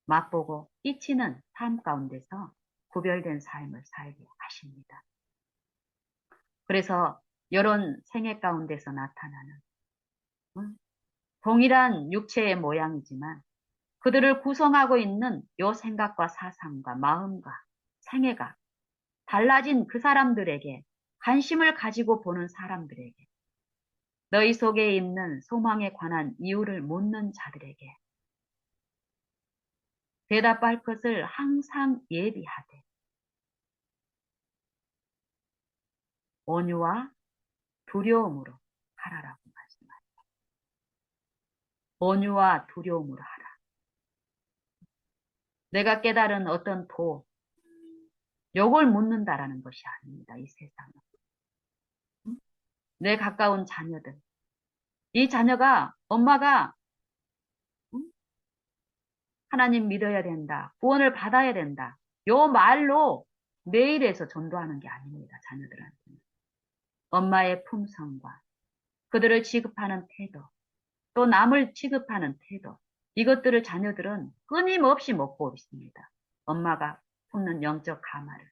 맛보고 끼치는 삶 가운데서 구별된 삶을 살게 하십니다. 그래서 이런 생애 가운데서 나타나는 동일한 육체의 모양이지만 그들을 구성하고 있는 요 생각과 사상과 마음과 생애가 달라진 그 사람들에게 관심을 가지고 보는 사람들에게 너희 속에 있는 소망에 관한 이유를 묻는 자들에게 대답할 것을 항상 예비하되 온유와 두려움으로 하라라고 말씀하십니다. 온유와 두려움으로 하라. 내가 깨달은 어떤 요걸 묻는다라는 것이 아닙니다. 이 세상은. 내 가까운 자녀들. 이 자녀가 엄마가 하나님 믿어야 된다. 구원을 받아야 된다. 요 말로 매일에서 전도하는 게 아닙니다. 자녀들한테는. 엄마의 품성과 그들을 취급하는 태도, 또 남을 취급하는 태도, 이것들을 자녀들은 끊임없이 먹고 있습니다. 엄마가 품는 영적 가마를.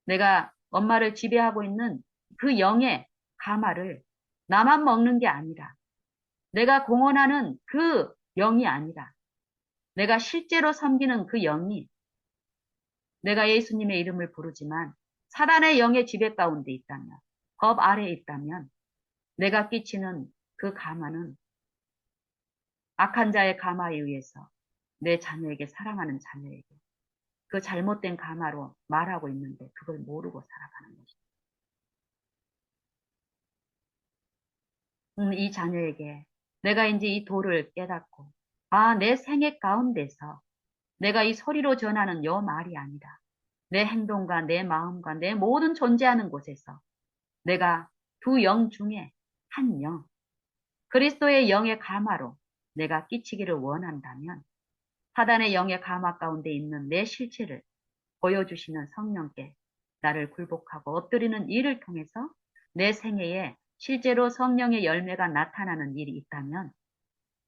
내가 엄마를 지배하고 있는 그 영의 가마를 나만 먹는 게 아니라, 내가 공언하는 그 영이 아니라, 내가 실제로 섬기는 그 영이, 내가 예수님의 이름을 부르지만 사단의 영의 지배 가운데 있다면, 법 아래에 있다면, 내가 끼치는 그 가마는 악한 자의 가마에 의해서 내 자녀에게, 사랑하는 자녀에게 그 잘못된 가마로 말하고 있는데 그걸 모르고 살아가는 것입니다. 이 자녀에게 내가 이제 이 도를 깨닫고, 아, 내 생애 가운데서 내가 이 소리로 전하는 요 말이 아니라 내 행동과 내 마음과 내 모든 존재하는 곳에서 내가 두 영 중에 한 영, 그리스도의 영의 가마로 내가 끼치기를 원한다면 사단의 영의 가마 가운데 있는 내 실체를 보여주시는 성령께 나를 굴복하고 엎드리는 일을 통해서 내 생애에 실제로 성령의 열매가 나타나는 일이 있다면,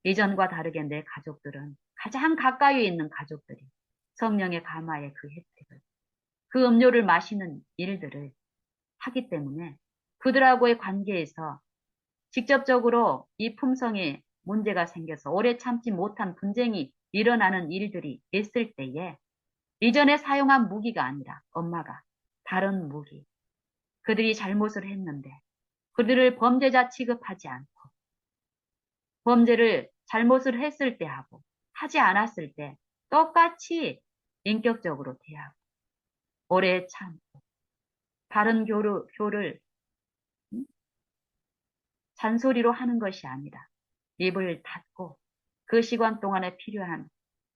이전과 다르게 내 가족들은, 가장 가까이 있는 가족들이 성령의 가마의 그 혜택을, 그 음료를 마시는 일들을 하기 때문에 그들하고의 관계에서 직접적으로 이 품성에 문제가 생겨서 오래 참지 못한 분쟁이 일어나는 일들이 있을 때에 이전에 사용한 무기가 아니라 엄마가 다른 무기, 그들이 잘못을 했는데 그들을 범죄자 취급하지 않고 범죄를 잘못을 했을 때 하고 하지 않았을 때 똑같이 인격적으로 대하고 오래 참고 다른 교를 잔소리로 하는 것이 아니라 입을 닫고 그 시간 동안에 필요한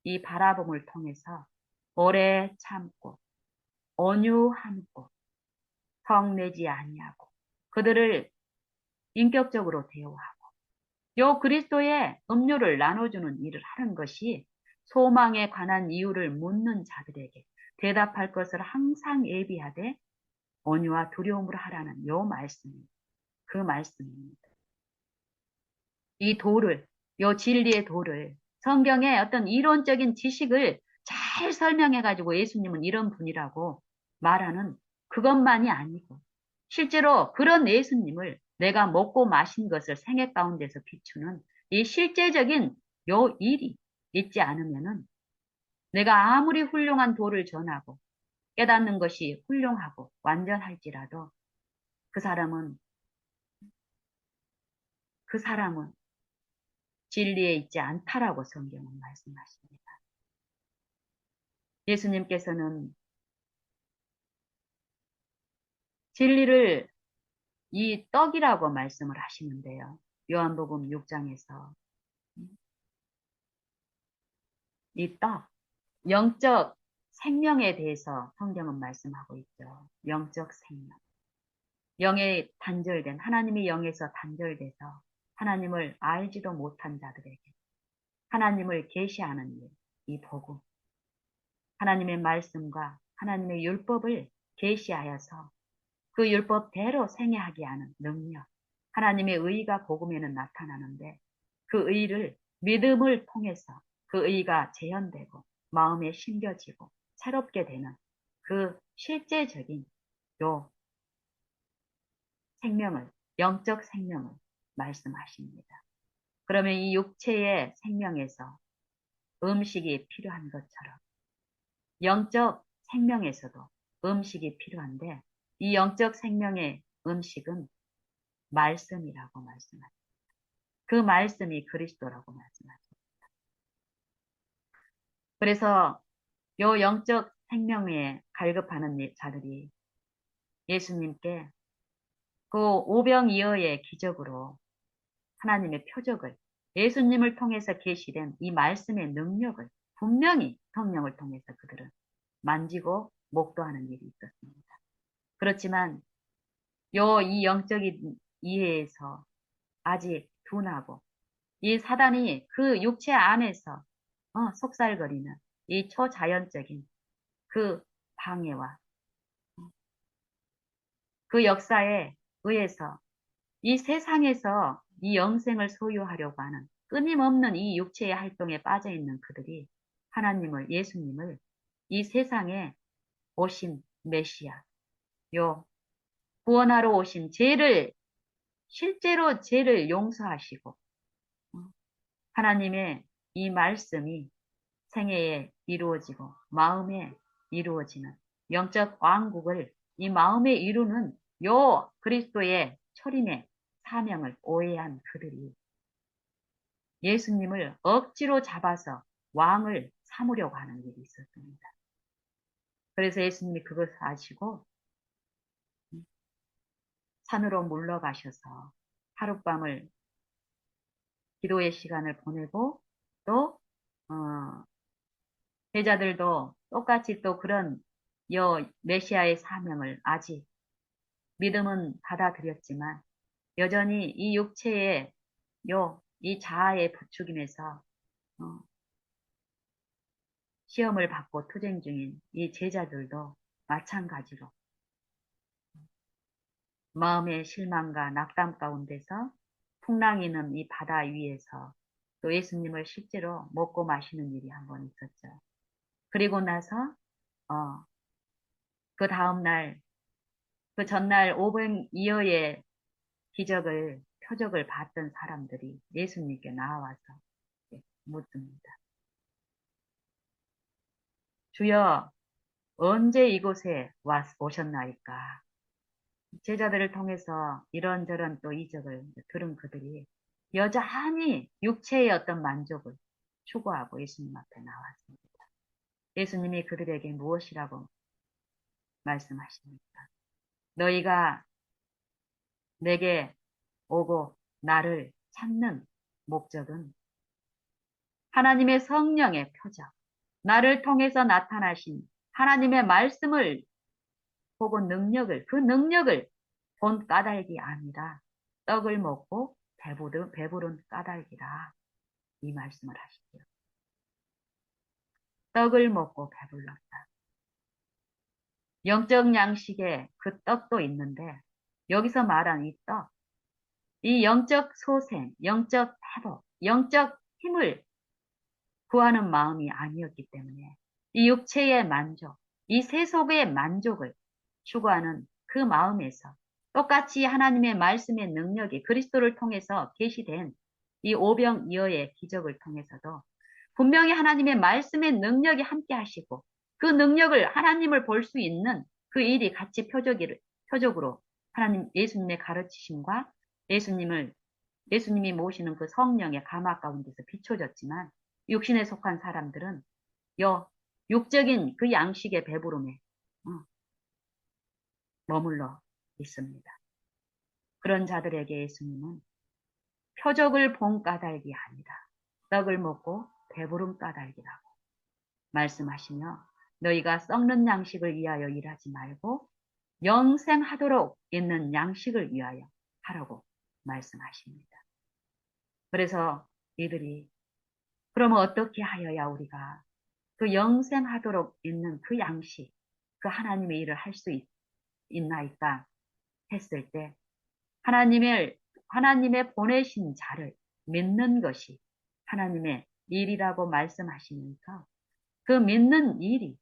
이 바라봄을 통해서 오래 참고 온유함고 성내지 아니하고 그들을 인격적으로 대우하고 요 그리스도의 음료를 나눠주는 일을 하는 것이 소망에 관한 이유를 묻는 자들에게 대답할 것을 항상 예비하되 온유와 두려움으로 하라는 요 말씀입니다. 그 말씀입니다. 이 도를, 요 진리의 도를 성경의 어떤 이론적인 지식을 잘 설명해가지고 예수님은 이런 분이라고 말하는 그것만이 아니고 실제로 그런 예수님을 내가 먹고 마신 것을 생애 가운데서 비추는 이 실제적인 요 일이 있지 않으면은 내가 아무리 훌륭한 도를 전하고 깨닫는 것이 훌륭하고 완전할지라도 그 사람은 그 사람은 진리에 있지 않다라고 성경은 말씀하십니다. 예수님께서는 진리를 이 떡이라고 말씀을 하시는데요. 요한복음 6장에서 이 떡, 영적 생명에 대해서 성경은 말씀하고 있죠. 영적 생명. 영에 단절된, 하나님의 영에서 단절돼서 하나님을 알지도 못한 자들에게 하나님을 계시하는 일, 이 복음. 하나님의 말씀과 하나님의 율법을 계시하여서 그 율법대로 생애하게 하는 능력. 하나님의 의가 복음에는 나타나는데 그 의를 믿음을 통해서 그 의가 재현되고 마음에 심겨지고 새롭게 되는 그 실제적인 요 생명을, 영적 생명을 말씀하십니다. 그러면 이 육체의 생명에서 음식이 필요한 것처럼 영적 생명에서도 음식이 필요한데 이 영적 생명의 음식은 말씀이라고 말씀하십니다. 그 말씀이 그리스도라고 말씀하십니다. 그래서 요 영적 생명에 갈급하는 자들이 예수님께 그 오병이어의 기적으로 하나님의 표적을 예수님을 통해서 계시된 이 말씀의 능력을 분명히 성령을 통해서 그들은 만지고 목도하는 일이 있었습니다. 그렇지만 이 영적인 이해에서 아직 둔하고 이 사단이 그 육체 안에서 속살거리는 이 초자연적인 그 방해와 그 역사에 의해서 이 세상에서 이 영생을 소유하려고 하는 끊임없는 이 육체의 활동에 빠져 있는 그들이 하나님을, 예수님을 이 세상에 오신 메시아, 요 구원하러 오신 죄를, 실제로 죄를 용서하시고 하나님의 이 말씀이 생애에 이루어지고 마음에 이루어지는 영적 왕국을 이 마음에 이루는 요 그리스도의 초림의 사명을 오해한 그들이 예수님을 억지로 잡아서 왕을 삼으려고 하는 일이 있었습니다. 그래서 예수님이 그것을 아시고 산으로 물러가셔서 하룻밤을 기도의 시간을 보내고 또 제자들도 똑같이 또 그런 메시아의 사명을 아직 믿음은 받아들였지만 여전히 이 육체의 이 자아의 부추김에서 어, 시험을 받고 투쟁 중인 이 제자들도 마찬가지로 마음의 실망과 낙담 가운데서 풍랑이는 이 바다 위에서 또 예수님을 실제로 먹고 마시는 일이 한 번 있었죠. 그리고 나서 그 다음날 그 전날 500여의 표적을 봤던 사람들이 예수님께 나와서 묻습니다. 주여, 언제 이곳에 오셨나이까? 제자들을 통해서 이런저런 또 이적을 들은 그들이 여전히 육체의 어떤 만족을 추구하고 예수님 앞에 나왔습니다. 예수님이 그들에게 무엇이라고 말씀하십니까? 너희가 내게 오고 나를 찾는 목적은 하나님의 성령의 표적, 나를 통해서 나타나신 하나님의 말씀을 보고 그 능력을 본 까닭이 아니라 떡을 먹고 배부른 까닭이라 이 말씀을 하시죠. 떡을 먹고 배불렀다. 영적 양식에 그 떡도 있는데 여기서 말한 이 떡, 이 영적 소생, 영적 회복, 영적 힘을 구하는 마음이 아니었기 때문에 이 육체의 만족, 이 세속의 만족을 추구하는 그 마음에서 똑같이 하나님의 말씀의 능력이 그리스도를 통해서 계시된 이 오병이어의 기적을 통해서도 분명히 하나님의 말씀의 능력이 함께 하시고 그 능력을 하나님을 볼 수 있는 그 일이 같이 표적으로 하나님 예수님의 가르치심과 예수님이 모시는 그 성령의 감화 가운데서 비춰졌지만 육신에 속한 사람들은 육적인 그 양식의 배부름에 머물러 있습니다. 그런 자들에게 예수님은 표적을 본 까닭이 아니라 떡을 먹고 배부른 까닭이라고 말씀하시며 너희가 썩는 양식을 위하여 일하지 말고 영생하도록 있는 양식을 위하여 하라고 말씀하십니다. 그래서 이들이 그러면 어떻게 하여야 우리가 그 영생하도록 있는 그 양식, 그 하나님의 일을 할 수 있나이까 했을 때 하나님의 보내신 자를 믿는 것이 하나님의 일이라고 말씀하시면서 그 믿는 일이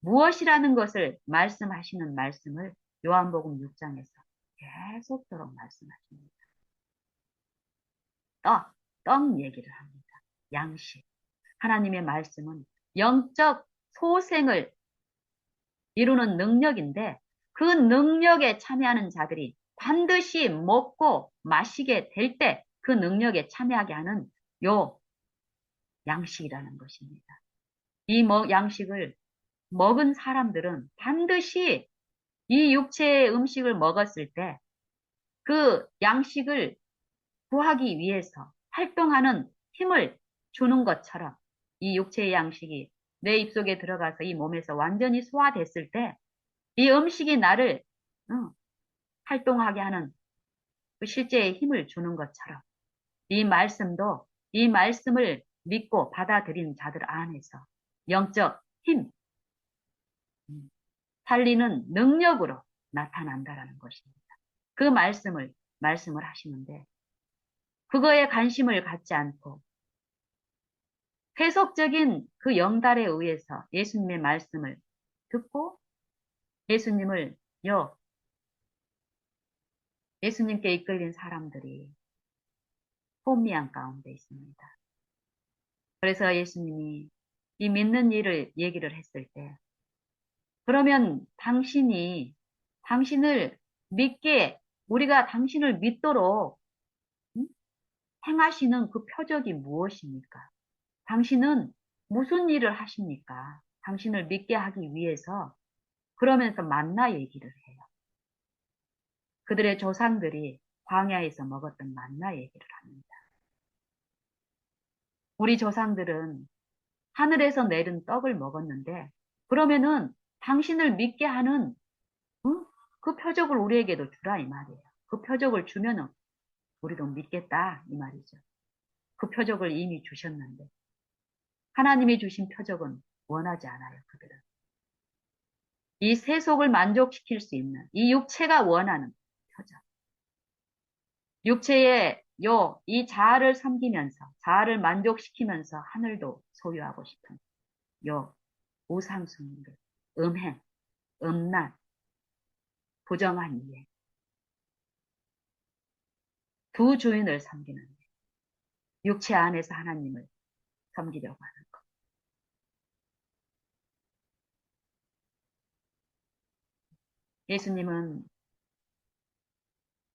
무엇이라는 것을 말씀하시는 말씀을 요한복음 6장에서 계속토록 말씀하십니다. 떡 얘기를 합니다. 양식. 하나님의 말씀은 영적 소생을 이루는 능력인데 그 능력에 참여하는 자들이 반드시 먹고 마시게 될 때 그 능력에 참여하게 하는 요 양식이라는 것입니다. 이 양식을 먹은 사람들은 반드시 이 육체의 음식을 먹었을 때 그 양식을 구하기 위해서 활동하는 힘을 주는 것처럼 이 육체의 양식이 내 입속에 들어가서 이 몸에서 완전히 소화됐을 때 이 음식이 나를 활동하게 하는 그 실제의 힘을 주는 것처럼 이 말씀도 이 말씀을 믿고 받아들인 자들 안에서 영적 힘, 살리는 능력으로 나타난다라는 것입니다. 그 말씀을 하시는데 그거에 관심을 갖지 않고 세속적인 그 영달에 의해서 예수님의 말씀을 듣고 예수님을 예수님께 이끌린 사람들이 혼미한 가운데 있습니다. 그래서 예수님이 이 믿는 일을 얘기를 했을 때, 그러면 당신을 믿게, 우리가 당신을 믿도록 음? 행하시는 그 표적이 무엇입니까? 당신은 무슨 일을 하십니까? 당신을 믿게 하기 위해서 그러면서 만나 얘기를 해요. 그들의 조상들이 광야에서 먹었던 만나 얘기를 합니다. 우리 조상들은 하늘에서 내린 떡을 먹었는데 그러면은 당신을 믿게 하는 그 표적을 우리에게도 주라 이 말이에요. 그 표적을 주면은 우리도 믿겠다 이 말이죠. 그 표적을 이미 주셨는데 하나님이 주신 표적은 원하지 않아요. 그들은 이 세속을 만족시킬 수 있는 이 육체가 원하는 표적, 육체의 이 자아를 섬기면서 자아를 만족시키면서 하늘도 소유하고 싶은 요 우상숭배, 음행, 음란, 부정한 이해, 두 주인을 섬기는 육체 안에서 하나님을 섬기려고 하는 것. 예수님은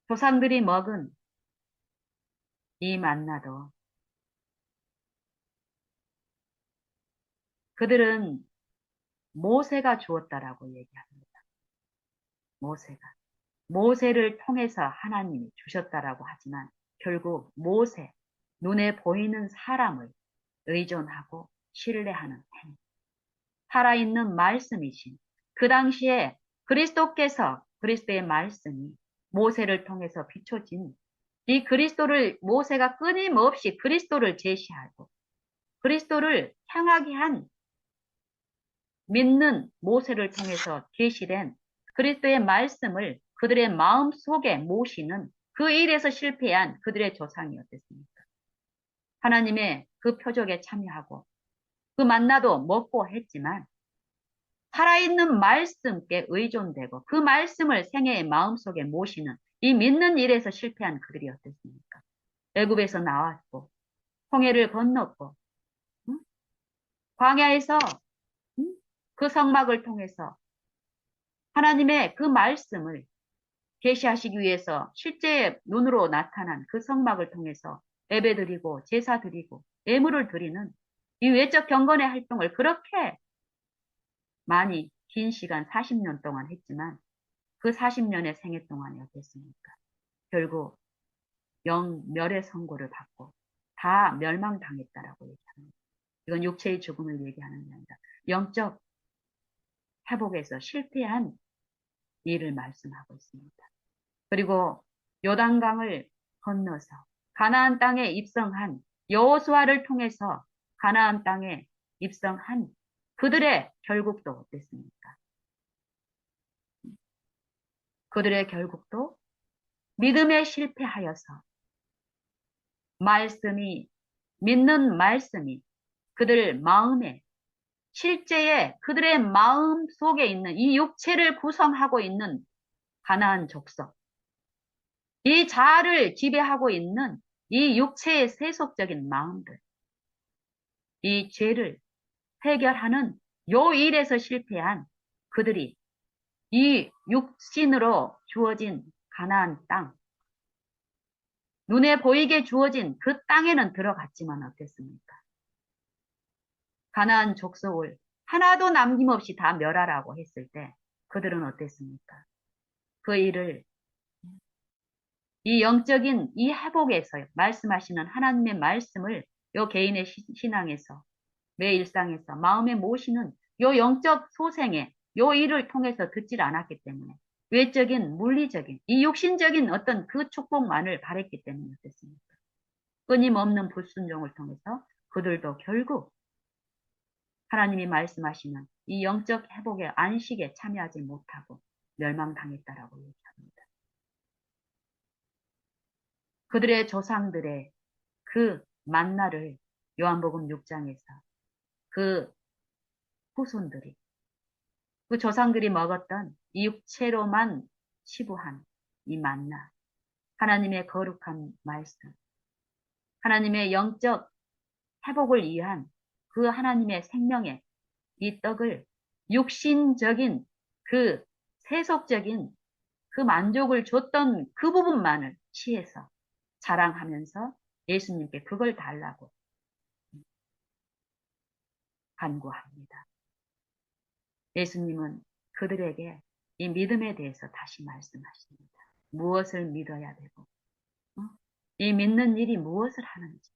조상들이 먹은 이 만나도 그들은 모세가 주었다라고 얘기합니다. 모세가. 모세를 통해서 하나님이 주셨다라고 하지만 결국 눈에 보이는 사람을 의존하고 신뢰하는 행위. 살아있는 말씀이신 그 당시에 그리스도의 말씀이 모세를 통해서 비춰진 이 모세가 끊임없이 그리스도를 제시하고 그리스도를 향하게 한 믿는 모세를 통해서 계시된 그리스도의 말씀을 그들의 마음 속에 모시는 그 일에서 실패한 그들의 조상이 어땠습니까? 하나님의 그 표적에 참여하고 그 만나도 먹고 했지만 살아있는 말씀께 의존되고 그 말씀을 생애의 마음속에 모시는 이 믿는 일에서 실패한 그들이 어땠습니까? 애굽에서 나왔고 홍해를 건넜고 응? 광야에서 응? 그 성막을 통해서 하나님의 그 말씀을 계시하시기 위해서 실제 눈으로 나타난 그 성막을 통해서 예배드리고 제사드리고 예물을 드리는 이 외적 경건의 활동을 그렇게 많이 긴 시간 40년 동안 했지만 그 40년의 생애 동안이 어땠습니까? 결국 영멸의 선고를 받고 다 멸망당했다라고 얘기합니다. 이건 육체의 죽음을 얘기하는 게 아니라 영적 회복에서 실패한 일을 말씀하고 있습니다. 그리고 요단강을 건너서 가나안 땅에 입성한 여호수아를 통해서 가나안 땅에 입성한 그들의 결국도 어땠습니까? 그들의 결국도 믿음에 실패하여서 믿는 말씀이 그들 마음에 실제에 그들의 마음 속에 있는 이 육체를 구성하고 있는 가나안 족속, 이 자아를 지배하고 있는 이 육체의 세속적인 마음들, 이 죄를 해결하는 요 일에서 실패한 그들이 이 육신으로 주어진 가나안 땅, 눈에 보이게 주어진 그 땅에는 들어갔지만 어땠습니까? 가나안 족속을 하나도 남김없이 다 멸하라고 했을 때 그들은 어땠습니까? 그 일을 이 영적인 이 회복에서 말씀하시는 하나님의 말씀을 요 개인의 신앙에서 내 일상에서 마음에 모시는 요 영적 소생에 요 일을 통해서 듣질 않았기 때문에 외적인 물리적인 이 육신적인 어떤 그 축복만을 바랬기 때문에 어땠습니까? 끊임없는 불순종을 통해서 그들도 결국 하나님이 말씀하시는 이 영적 회복의 안식에 참여하지 못하고 멸망당했다라고 얘기합니다. 그들의 조상들의 그 만나를 요한복음 6장에서 그 후손들이, 그 조상들이 먹었던 이 육체로만 치부한 이 만나, 하나님의 거룩한 말씀, 하나님의 영적 회복을 위한 그 하나님의 생명의 이 떡을 육신적인 그 세속적인 그 만족을 줬던 그 부분만을 취해서 자랑하면서 예수님께 그걸 달라고 간구합니다. 예수님은 그들에게 이 믿음에 대해서 다시 말씀하십니다. 무엇을 믿어야 되고, 이 믿는 일이 무엇을 하는지,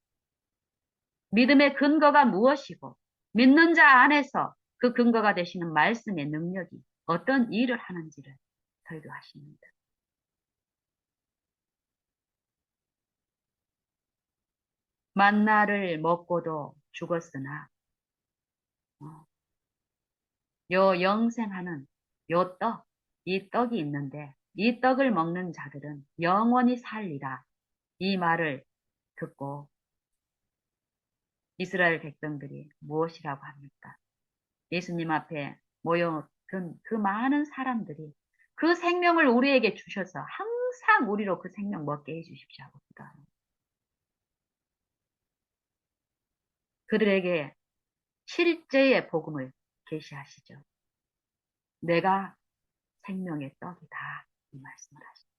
믿음의 근거가 무엇이고, 믿는 자 안에서 그 근거가 되시는 말씀의 능력이 어떤 일을 하는지를 설교하십니다. 만나를 먹고도 죽었으나 어, 요 영생하는 요 떡, 이 떡이 있는데 이 떡을 먹는 자들은 영원히 살리라. 이 말을 듣고 이스라엘 백성들이 무엇이라고 합니까? 예수님 앞에 모여든 그 많은 사람들이 그 생명을 우리에게 주셔서 항상 우리로 그 생명 먹게 해주십시오 하고 기도합니다. 그들에게 실제의 복음을 계시하시죠. 내가 생명의 떡이다. 이 말씀을 하시죠.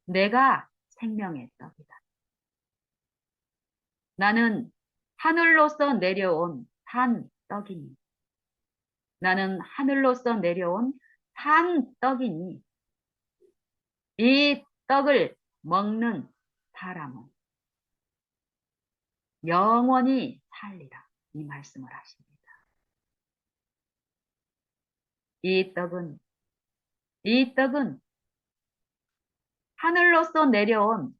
내가 생명의 떡이다. 나는 하늘로서 내려온 산 떡이니. 나는 하늘로서 내려온 산 떡이니. 이 떡을 먹는 사람은 영원히 살리라. 이 말씀을 하십니다. 이 떡은, 이 떡은 하늘로서 내려온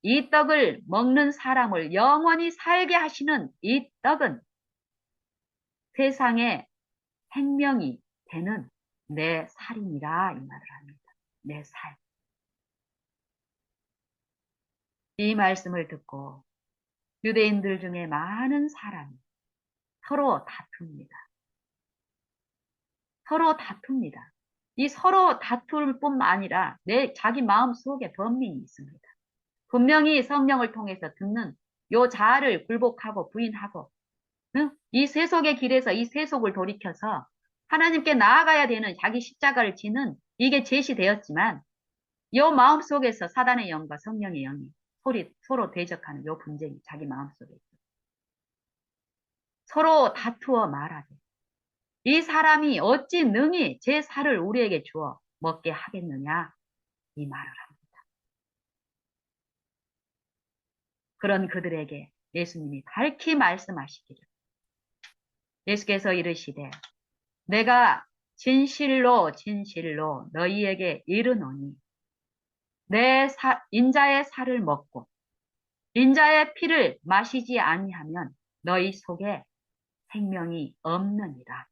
이 떡을 먹는 사람을 영원히 살게 하시는 이 떡은 세상의 생명이 되는 내 살이니라 이 말을 합니다. 내 살. 이 말씀을 듣고 유대인들 중에 많은 사람이 서로 다툽니다. 서로 다툽니다. 이 서로 다툴 뿐만 아니라 자기 마음 속에 번민이 있습니다. 분명히 성령을 통해서 듣는 요 자아를 굴복하고 부인하고 응? 이 세속의 길에서 이 세속을 돌이켜서 하나님께 나아가야 되는 자기 십자가를 지는 이게 제시되었지만 요 마음 속에서 사단의 영과 성령의 영이 서로 대적하는 요 분쟁이 자기 마음 속에 있어요. 서로 다투어 말하되 이 사람이 어찌 능히 제 살을 우리에게 주어 먹게 하겠느냐 이 말을 합니다. 그런 그들에게 예수님이 밝히 말씀하시기를 예수께서 이르시되 내가 진실로 진실로 너희에게 이르노니 인자의 살을 먹고 인자의 피를 마시지 아니하면 너희 속에 생명이 없느니라.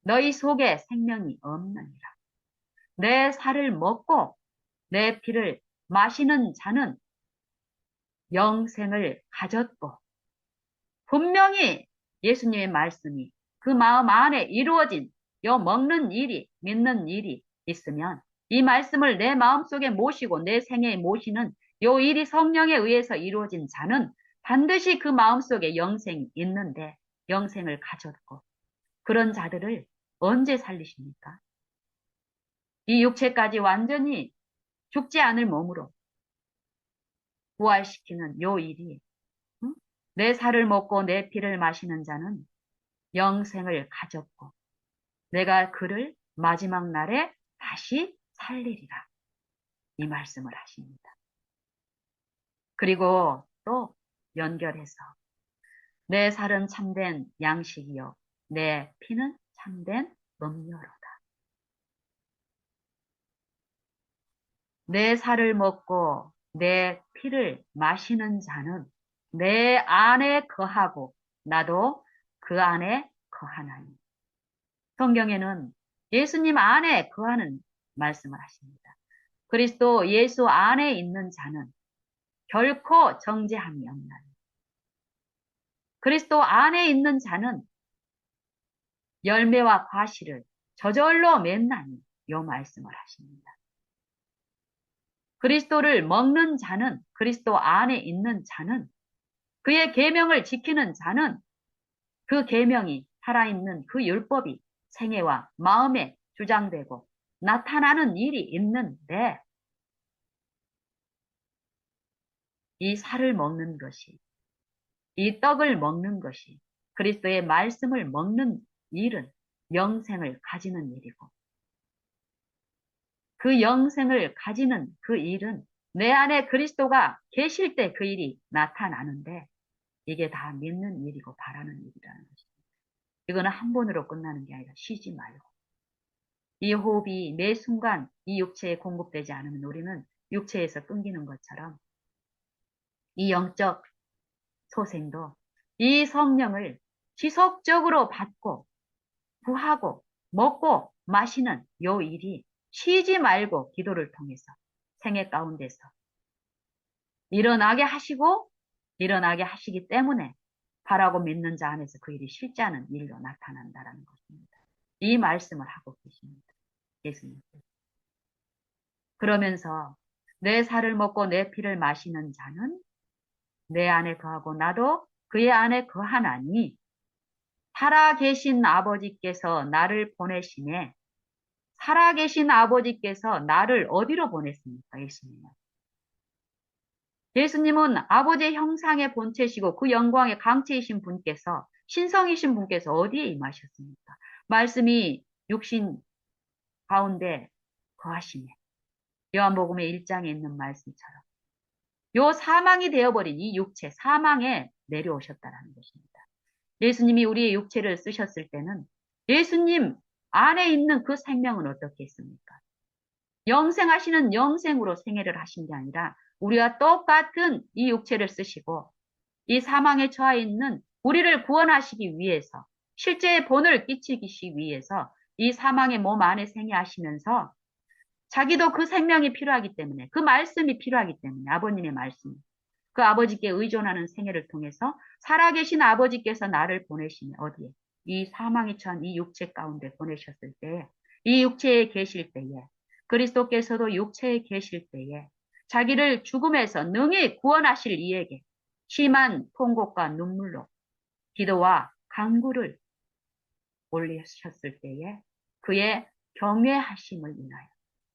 너희 속에 생명이 없느니라. 내 살을 먹고 내 피를 마시는 자는 영생을 가졌고 분명히 예수님의 말씀이 그 마음 안에 이루어진 요 먹는 일이 믿는 일이 있으면 이 말씀을 내 마음속에 모시고 내 생애에 모시는 요 일이 성령에 의해서 이루어진 자는 반드시 그 마음속에 영생이 있는데 영생을 가졌고 그런 자들을 언제 살리십니까? 이 육체까지 완전히 죽지 않을 몸으로 부활시키는 요 일이 응? 내 살을 먹고 내 피를 마시는 자는 영생을 가졌고 내가 그를 마지막 날에 다시 살리리라. 이 말씀을 하십니다. 그리고 또 연결해서 내 살은 참된 양식이요 내 피는 참된 음료로다. 내 살을 먹고 내 피를 마시는 자는 내 안에 거하고 나도 그 안에 거하나니. 성경에는 예수님 안에 거하는 말씀을 하십니다. 그리스도 예수 안에 있는 자는 결코 정죄함이 없나니 그리스도 안에 있는 자는 열매와 과실을 저절로 맺나니 요 말씀을 하십니다. 그리스도를 먹는 자는 그리스도 안에 있는 자는 그의 계명을 지키는 자는 그 계명이 살아있는 그 율법이 생애와 마음에 주장되고 나타나는 일이 있는데 이 살을 먹는 것이 이 떡을 먹는 것이 그리스도의 말씀을 먹는 일은 영생을 가지는 일이고 그 영생을 가지는 그 일은 내 안에 그리스도가 계실 때 그 일이 나타나는데 이게 다 믿는 일이고 바라는 일이라는 것입니다. 이거는 한 번으로 끝나는 게 아니라 쉬지 말고 이 호흡이 매 순간 이 육체에 공급되지 않으면 우리는 육체에서 끊기는 것처럼 이 영적 소생도 이 성령을 지속적으로 받고 구하고 먹고 마시는 요 일이 쉬지 말고 기도를 통해서 생애 가운데서 일어나게 하시고 일어나게 하시기 때문에 바라고 믿는 자 안에서 그 일이 실제하는 일로 나타난다라는 것입니다. 이 말씀을 하고 계십니다. 예수님. 그러면서 내 살을 먹고 내 피를 마시는 자는 내 안에 거하고 나도 그의 안에 거하나니 살아계신 아버지께서 나를 보내시네. 살아계신 아버지께서 나를 어디로 보냈습니까? 예수님은. 예수님은 아버지의 형상의 본체시고 그 영광의 강체이신 분께서 신성이신 분께서 어디에 임하셨습니까? 말씀이 육신 가운데 거하시네. 요한복음의 1장에 있는 말씀처럼 요 사망이 되어버린 이 육체 사망에 내려오셨다라는 것입니다. 예수님이 우리의 육체를 쓰셨을 때는 예수님 안에 있는 그 생명은 어떻게 했습니까? 영생하시는 영생으로 생애를 하신 게 아니라 우리와 똑같은 이 육체를 쓰시고 이 사망에 처해 있는 우리를 구원하시기 위해서 실제의 본을 끼치기 위해서 이 사망의 몸 안에 생애하시면서 자기도 그 생명이 필요하기 때문에 그 말씀이 필요하기 때문에 아버님의 말씀 그 아버지께 의존하는 생애를 통해서 살아계신 아버지께서 나를 보내시면 어디에 이 사망에 처한 이 육체 가운데 보내셨을 때 이 육체에 계실 때에 그리스도께서도 육체에 계실 때에 자기를 죽음에서 능히 구원하실 이에게 심한 통곡과 눈물로 기도와 간구를 올리셨을 때에 그의 경외하심을 인하여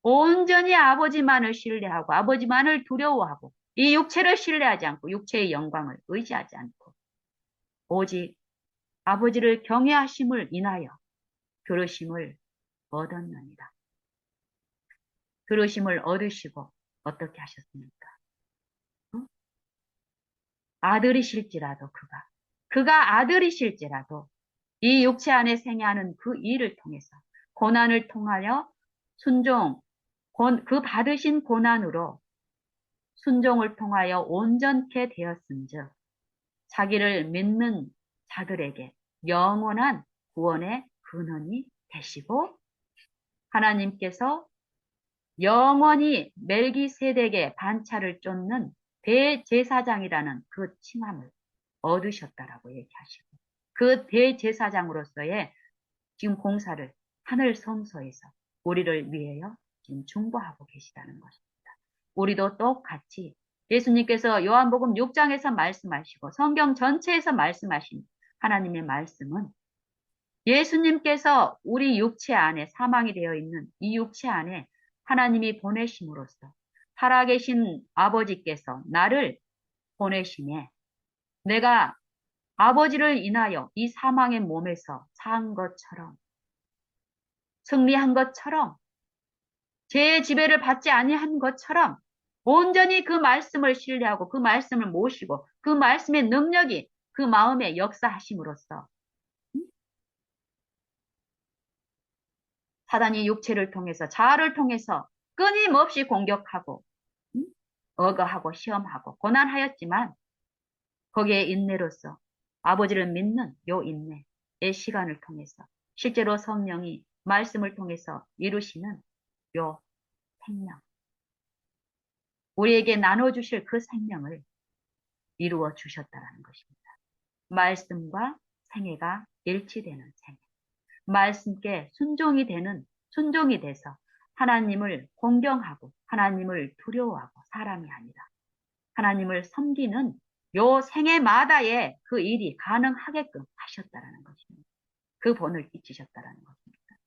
온전히 아버지만을 신뢰하고 아버지만을 두려워하고 이 육체를 신뢰하지 않고 육체의 영광을 의지하지 않고 오직 아버지를 경외하심을 인하여 들으심을 얻었느니라. 들으심을 얻으시고 어떻게 하셨습니까? 응? 아들이실지라도 그가 아들이실지라도 이 육체 안에 생애하는 그 일을 통해서 고난을 통하여 순종, 그 받으신 고난으로 순종을 통하여 온전케 되었은즉 자기를 믿는 자들에게 영원한 구원의 근원이 되시고 하나님께서 영원히 멜기세덱의 반차를 쫓는 대제사장이라는 그 칭함을 얻으셨다라고 얘기하시고 그 대제사장으로서의 지금 공사를 하늘 성소에서 우리를 위하여 지금 중보하고 계시다는 것입니다. 우리도 똑같이 예수님께서 요한복음 6장에서 말씀하시고 성경 전체에서 말씀하신 하나님의 말씀은 예수님께서 우리 육체 안에 사망이 되어 있는 이 육체 안에 하나님이 보내심으로써 살아계신 아버지께서 나를 보내심에 내가 아버지를 인하여 이 사망의 몸에서 산 것처럼 승리한 것처럼 죄의 지배를 받지 아니한 것처럼 온전히 그 말씀을 신뢰하고 그 말씀을 모시고 그 말씀의 능력이 그 마음에 역사하심으로써 사단이 육체를 통해서 자아를 통해서 끊임없이 공격하고 억어하고 시험하고 고난하였지만 거기에 인내로서 아버지를 믿는 요 인내의 시간을 통해서 실제로 성령이 말씀을 통해서 이루시는 요 생명 우리에게 나눠주실 그 생명을 이루어 주셨다라는 것입니다. 말씀과 생애가 일치되는 생애. 말씀께 순종이 돼서 하나님을 공경하고 하나님을 두려워하고 사람이 아니라 하나님을 섬기는 요 생애마다의 그 일이 가능하게끔 하셨다라는 것입니다. 그 본을 끼치셨다라는 것입니다.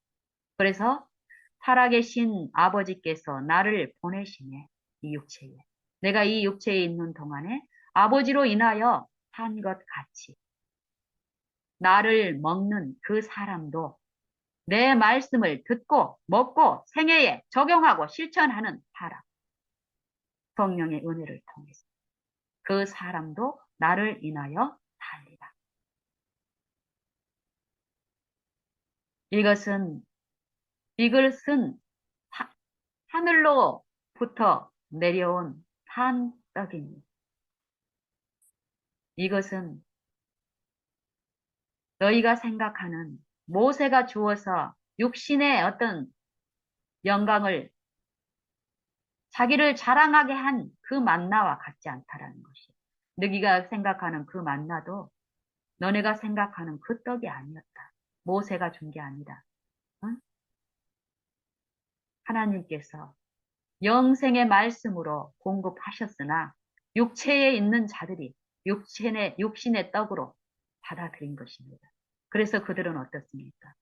그래서 살아계신 아버지께서 나를 보내시네, 이 육체에. 내가 이 육체에 있는 동안에 아버지로 인하여 산 것 같이 나를 먹는 그 사람도 내 말씀을 듣고 먹고 생애에 적용하고 실천하는 사람, 성령의 은혜를 통해서 그 사람도 나를 인하여 살리라. 이것은 하늘로부터 내려온 산 떡입니다. 이것은 너희가 생각하는 모세가 주어서 육신의 어떤 영광을 자기를 자랑하게 한 그 만나와 같지 않다라는 것이. 너희가 생각하는 그 만나도 너네가 생각하는 그 떡이 아니었다. 모세가 준 게 아니라 응? 하나님께서 영생의 말씀으로 공급하셨으나 육체에 있는 자들이 육신의 떡으로 받아들인 것입니다. 그래서 그들은 어떻습니까?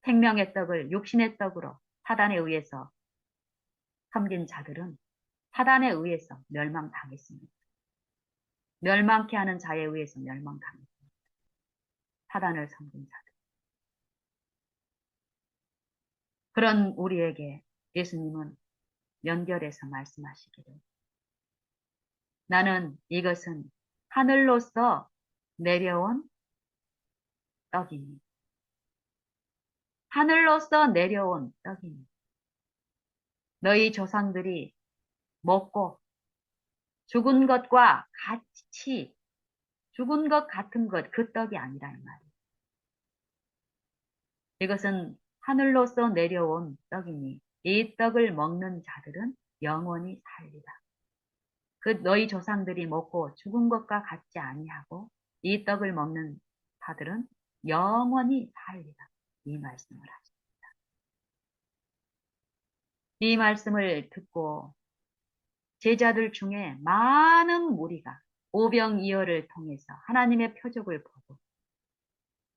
생명의 떡을 육신의 떡으로 사단에 의해서 섬긴 자들은 사단에 의해서 멸망당했습니다. 멸망케 하는 자에 의해서 멸망당했습니다. 사단을 섬긴 자들. 그런 우리에게 예수님은 연결해서 말씀하시기를 나는 이것은 하늘로서 내려온 떡이니 하늘로서 내려온 떡이니 너희 조상들이 먹고 죽은 것과 같이 죽은 것 같은 것 그 떡이 아니라 이 말이에요. 이것은 하늘로서 내려온 떡이니 이 떡을 먹는 자들은 영원히 살리라. 그 너희 조상들이 먹고 죽은 것과 같지 아니하고 이 떡을 먹는 자들은 영원히 살리라. 이 말씀을 하십니다. 이 말씀을 듣고 제자들 중에 많은 무리가 오병이어를 통해서 하나님의 표적을 보고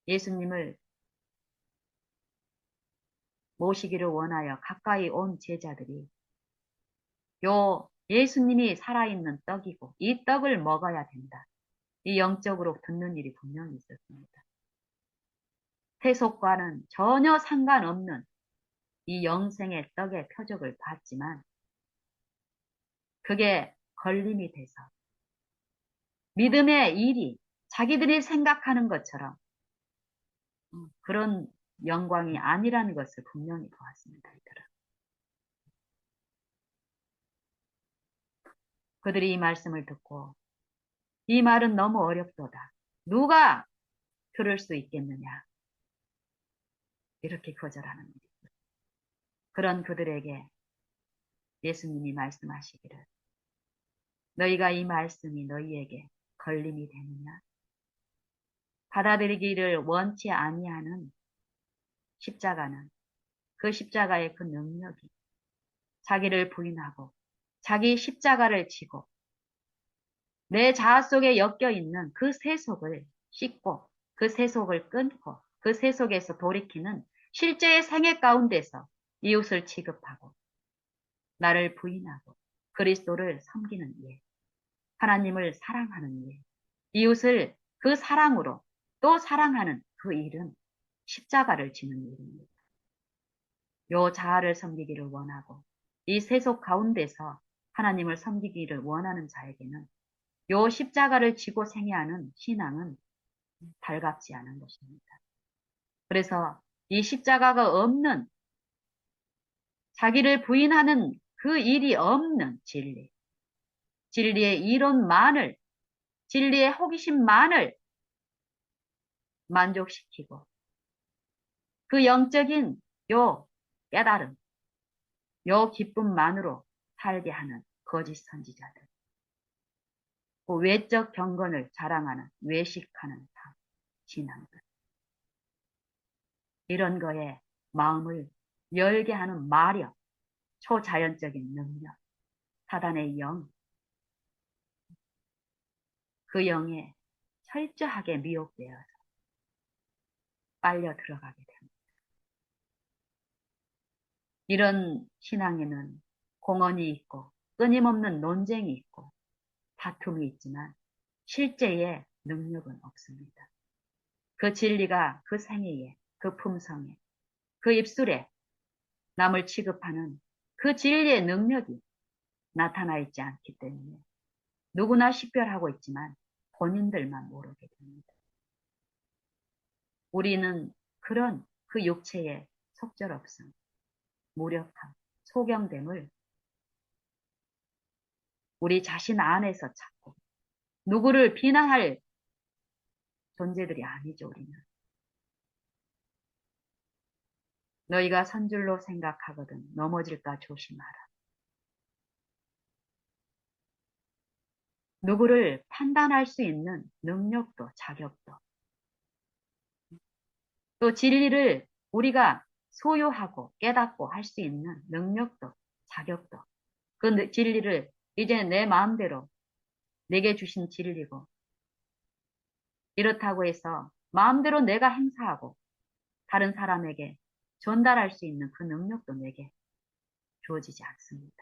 예수님을 모시기를 원하여 가까이 온 제자들이 요 예수님이 살아있는 떡이고 이 떡을 먹어야 된다. 이 영적으로 듣는 일이 분명히 있었습니다. 세속과는 전혀 상관없는 이 영생의 떡의 표적을 봤지만 그게 걸림이 돼서 믿음의 일이 자기들이 생각하는 것처럼 그런 영광이 아니라는 것을 분명히 보았습니다. 그들이 이 말씀을 듣고 이 말은 너무 어렵도다. 누가 들을 수 있겠느냐. 이렇게 거절하는 거예요. 그런 그들에게 예수님이 말씀하시기를 너희가 이 말씀이 너희에게 걸림이 되느냐. 받아들이기를 원치 아니하는 십자가는 그 십자가의 그 능력이 자기를 부인하고 자기 십자가를 지고 내 자아 속에 엮여 있는 그 세속을 씻고 그 세속을 끊고 그 세속에서 돌이키는 실제의 생애 가운데서 이웃을 취급하고 나를 부인하고 그리스도를 섬기는 일, 하나님을 사랑하는 일, 이웃을 그 사랑으로 또 사랑하는 그 일은 십자가를 지는 일입니다. 요 자아를 섬기기를 원하고 이 세속 가운데서 하나님을 섬기기를 원하는 자에게는 요 십자가를 지고 생애하는 신앙은 달갑지 않은 것입니다. 그래서 이 십자가가 없는 자기를 부인하는 그 일이 없는 진리, 진리의 이론만을, 진리의 호기심만을 만족시키고 그 영적인 요 깨달음, 요 기쁨만으로 살게 하는 거짓 선지자들, 그 외적 경건을 자랑하는 외식하는 삶, 신앙들, 이런 거에 마음을 열게 하는 마력, 초자연적인 능력, 사단의 영, 그 영에 철저하게 미혹되어서 빨려 들어가게 됩니다. 이런 신앙에는 공언이 있고 끊임없는 논쟁이 있고 다툼이 있지만 실제의 능력은 없습니다. 그 진리가 그 생애에, 그 품성에, 그 입술에 남을 취급하는 그 진리의 능력이 나타나 있지 않기 때문에 누구나 식별하고 있지만 본인들만 모르게 됩니다. 우리는 그런 그 육체의 속절없음, 무력함, 소경됨을 우리 자신 안에서 찾고 누구를 비난할 존재들이 아니죠, 우리는. 너희가 선줄로 생각하거든 넘어질까 조심하라. 누구를 판단할 수 있는 능력도 자격도 또 진리를 우리가 소유하고 깨닫고 할 수 있는 능력도 자격도 그 진리를 이제 내 마음대로 내게 주신 진리고 이렇다고 해서 마음대로 내가 행사하고 다른 사람에게 전달할 수 있는 그 능력도 내게 주어지지 않습니다.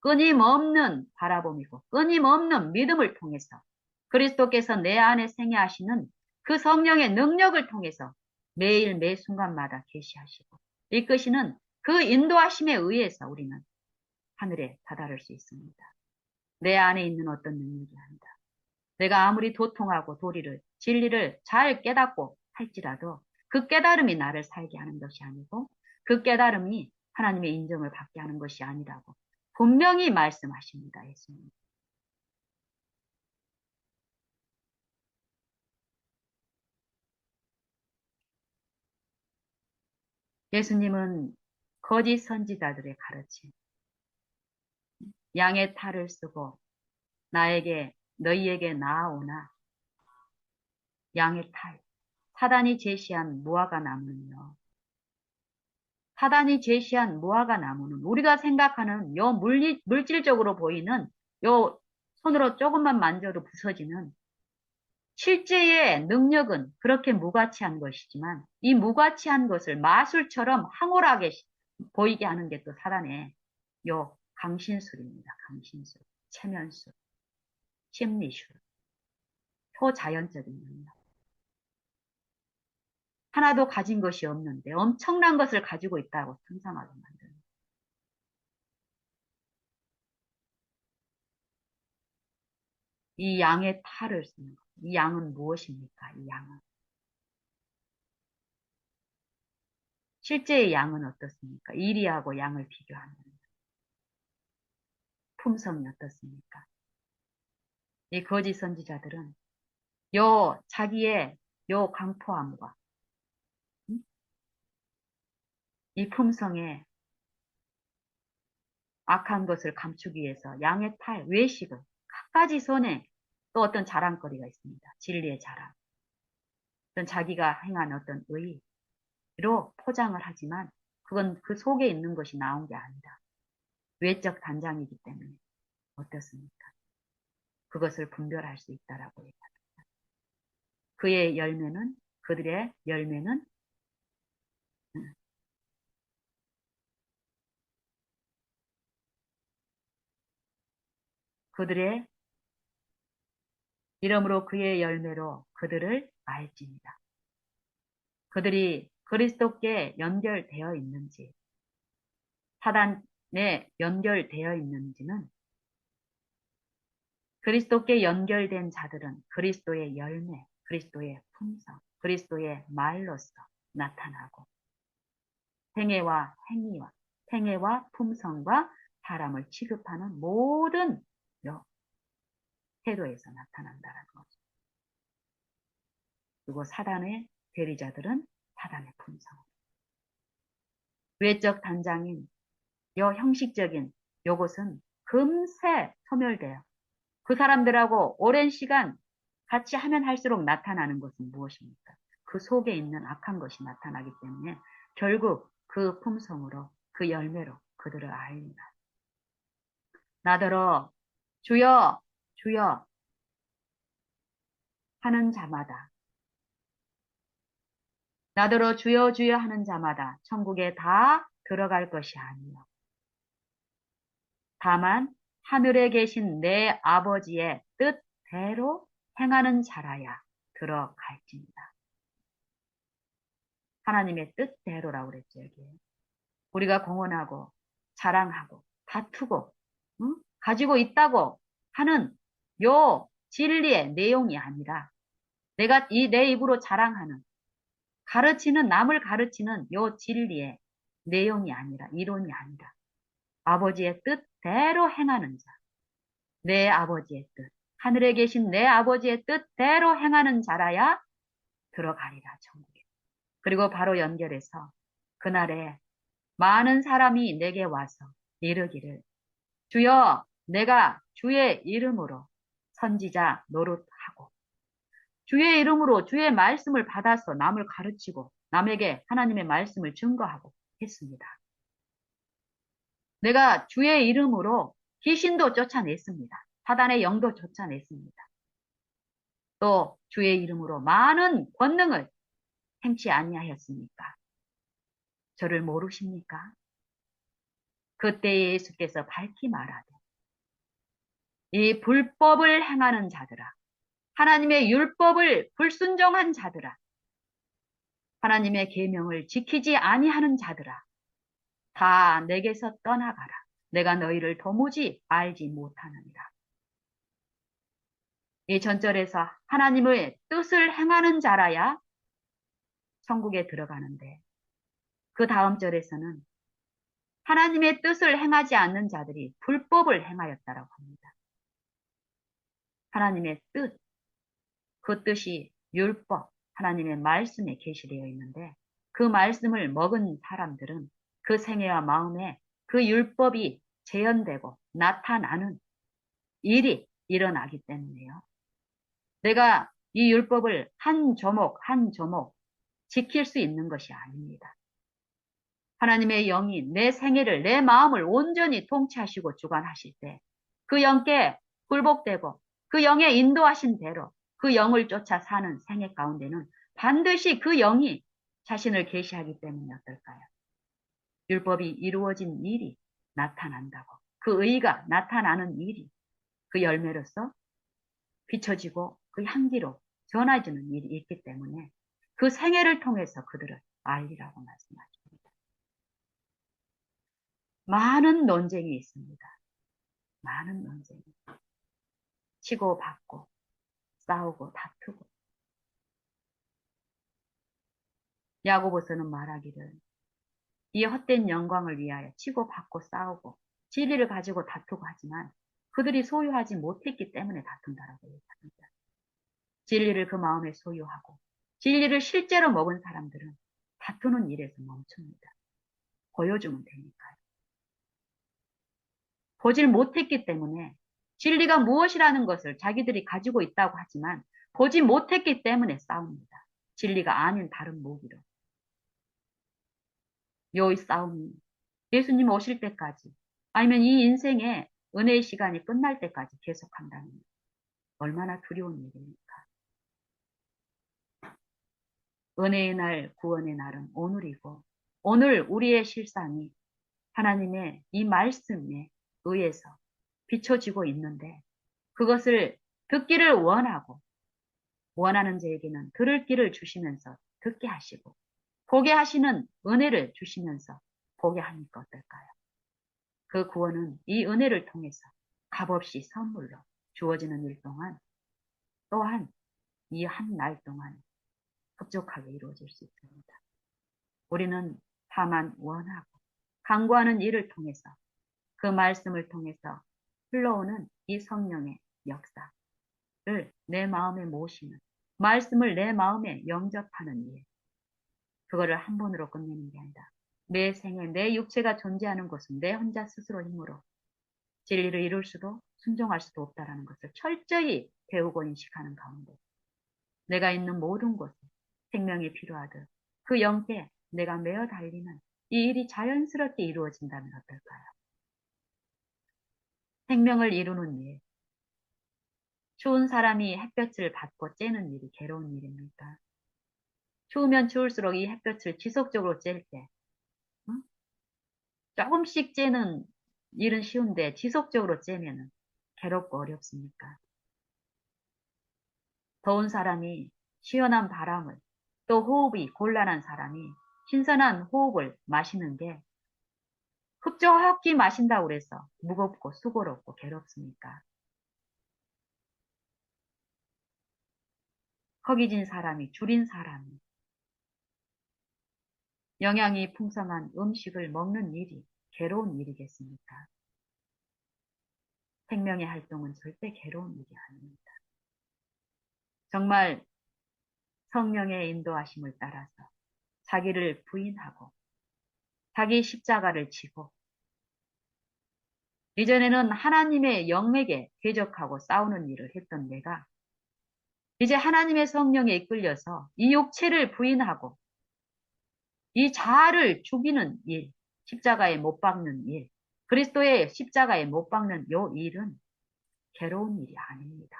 끊임없는 바라봄이고 끊임없는 믿음을 통해서 그리스도께서 내 안에 생애하시는 그 성령의 능력을 통해서 매일 매 순간마다 계시하시고 이끄시는 그 인도하심에 의해서 우리는 하늘에 다다를 수 있습니다. 내 안에 있는 어떤 능력이 아니다. 내가 아무리 도통하고 도리를 진리를 잘 깨닫고 할지라도 그 깨달음이 나를 살게 하는 것이 아니고 그 깨달음이 하나님의 인정을 받게 하는 것이 아니라고 분명히 말씀하십니다. 예수님. 예수님은 거짓 선지자들의 가르침, 양의 탈을 쓰고 나에게 너희에게 나아오나 양의 탈, 사단이 제시한 무화과 나무는요. 사단이 제시한 무화과 나무는 우리가 생각하는 요 물질적으로 보이는 요 손으로 조금만 만져도 부서지는 실제의 능력은 그렇게 무가치한 것이지만 이 무가치한 것을 마술처럼 황홀하게 보이게 하는 게 또 사단의 요 강신술입니다. 강신술, 체면술, 심리술, 초자연적인 능력. 하나도 가진 것이 없는데 엄청난 것을 가지고 있다고 상상하게 만드는. 이 양의 탈을 쓰는 것. 이 양은 무엇입니까? 이 양은. 실제의 양은 어떻습니까? 이리하고 양을 비교하는 품성이 어떻습니까? 이 거짓 선지자들은 요 자기의 요 강포함과 이 품성에 악한 것을 감추기 위해서 양의 탈, 외식을 갖가지 손에 또 어떤 자랑거리가 있습니다. 진리의 자랑. 어떤 자기가 행한 어떤 의로 포장을 하지만 그건 그 속에 있는 것이 나온 게 아니다. 외적 단장이기 때문에 어떻습니까? 그것을 분별할 수 있다라고 얘기합니다. 그의 열매는 그들의 열매는 그들의 이름으로 그의 열매로 그들을 알지니다. 그들이 그리스도께 연결되어 있는지 사단에 연결되어 있는지는 그리스도께 연결된 자들은 그리스도의 열매, 그리스도의 품성, 그리스도의 말로서 나타나고 생애와 행위와 생애와 품성과 사람을 취급하는 모든 태도에서 나타난다는 거죠. 그리고 사단의 대리자들은 사단의 품성. 외적 단장인 요 형식적인 요것은 금세 소멸돼요. 그 사람들하고 오랜 시간 같이 하면 할수록 나타나는 것은 무엇입니까? 그 속에 있는 악한 것이 나타나기 때문에 결국 그 품성으로, 그 열매로 그들을 알린다. 나더러 주여, 주여 하는 자마다, 나더러 주여, 주여 하는 자마다 천국에 다 들어갈 것이 아니요. 다만 하늘에 계신 내 아버지의 뜻대로 행하는 자라야 들어갈지니라. 하나님의 뜻대로라고 그랬죠, 여기. 우리가 공언하고 자랑하고 다투고 가지고 있다고 하는 요 진리의 내용이 아니라 내가 내 입으로 자랑하는 가르치는 남을 가르치는 요 진리의 내용이 아니라 이론이 아니라 아버지의 뜻대로 행하는 자, 내 아버지의 뜻, 하늘에 계신 내 아버지의 뜻대로 행하는 자라야 들어가리라 천국에. 그리고 바로 연결해서 그날에 많은 사람이 내게 와서 이르기를 주여 내가 주의 이름으로 선지자 노릇하고 주의 이름으로 주의 말씀을 받아서 남을 가르치고 남에게 하나님의 말씀을 증거하고 했습니다. 내가 주의 이름으로 귀신도 쫓아냈습니다. 사단의 영도 쫓아냈습니다. 또 주의 이름으로 많은 권능을 행치 아니하였습니까? 저를 모르십니까? 그때 예수께서 밝히 말하되 이 불법을 행하는 자들아, 하나님의 율법을 불순종한 자들아, 하나님의 계명을 지키지 아니하는 자들아, 다 내게서 떠나가라. 내가 너희를 도무지 알지 못하느니라. 이 전절에서 하나님의 뜻을 행하는 자라야 천국에 들어가는데 그 다음 절에서는 하나님의 뜻을 행하지 않는 자들이 불법을 행하였다라고 합니다. 하나님의 뜻, 그 뜻이 율법, 하나님의 말씀에 계시되어 있는데 그 말씀을 먹은 사람들은 그 생애와 마음에 그 율법이 재현되고 나타나는 일이 일어나기 때문에요. 내가 이 율법을 한 조목 한 조목 지킬 수 있는 것이 아닙니다. 하나님의 영이 내 생애를, 내 마음을 온전히 통치하시고 주관하실 때 그 영께 굴복되고 그 영의 인도하신 대로 그 영을 쫓아 사는 생애 가운데는 반드시 그 영이 자신을 계시하기 때문에 어떨까요? 율법이 이루어진 일이 나타난다고. 그 의가 나타나는 일이 그 열매로서 비춰지고 그 향기로 전해지는 일이 있기 때문에 그 생애를 통해서 그들을 알리라고 말씀하십니다. 많은 논쟁이 있습니다. 많은 논쟁이. 치고받고 싸우고 다투고. 야고보서는 말하기를 이 헛된 영광을 위하여 치고받고 싸우고 진리를 가지고 다투고 하지만 그들이 소유하지 못했기 때문에 다툰다라고 얘기합니다. 진리를 그 마음에 소유하고 진리를 실제로 먹은 사람들은 다투는 일에서 멈춥니다. 보여주면 되니까요. 보질 못했기 때문에 진리가 무엇이라는 것을 자기들이 가지고 있다고 하지만 보지 못했기 때문에 싸웁니다. 진리가 아닌 다른 무기로. 이 싸움이 예수님 오실 때까지 아니면 이 인생의 은혜의 시간이 끝날 때까지 계속한다면 얼마나 두려운 일입니까? 은혜의 날, 구원의 날은 오늘이고 오늘 우리의 실상이 하나님의 이 말씀에 의해서 비춰지고 있는데 그것을 듣기를 원하고 원하는 자에게는 들을 길을 주시면서 듣게 하시고 보게 하시는 은혜를 주시면서 보게 하니까 어떨까요? 그 구원은 이 은혜를 통해서 값없이 선물로 주어지는 일 동안 또한 이 한 날 동안 흡족하게 이루어질 수 있습니다. 우리는 다만 원하고 간구하는 일을 통해서 그 말씀을 통해서 흘러오는 이 성령의 역사를 내 마음에 모시는 말씀을 내 마음에 영접하는 일 그거를 한 번으로 끝내는 게 아니라 내 생에 내 육체가 존재하는 것은 내 혼자 스스로 힘으로 진리를 이룰 수도 순종할 수도 없다라는 것을 철저히 배우고 인식하는 가운데 내가 있는 모든 곳에 생명이 필요하듯 그 영께 내가 메어 달리는 이 일이 자연스럽게 이루어진다면 어떨까요? 생명을 이루는 일. 추운 사람이 햇볕을 받고 쬐는 일이 괴로운 일입니까? 추우면 추울수록 이 햇볕을 지속적으로 쬐을 때, 응? 조금씩 쬐는 일은 쉬운데 지속적으로 쬐면 괴롭고 어렵습니까? 더운 사람이 시원한 바람을, 또 호흡이 곤란한 사람이 신선한 호흡을 마시는 게 흡족히 마신다고 그래서 무겁고 수고롭고 괴롭습니까? 허기진 사람이 줄인 사람이 영양이 풍성한 음식을 먹는 일이 괴로운 일이겠습니까? 생명의 활동은 절대 괴로운 일이 아닙니다. 정말 성령의 인도하심을 따라서 자기를 부인하고 자기 십자가를 지고 이전에는 하나님의 영에게 대적하고 싸우는 일을 했던 내가 이제 하나님의 성령에 이끌려서 이 육체를 부인하고 이 자아를 죽이는 일, 십자가에 못 박는 일, 그리스도의 십자가에 못 박는 요 일은 괴로운 일이 아닙니다.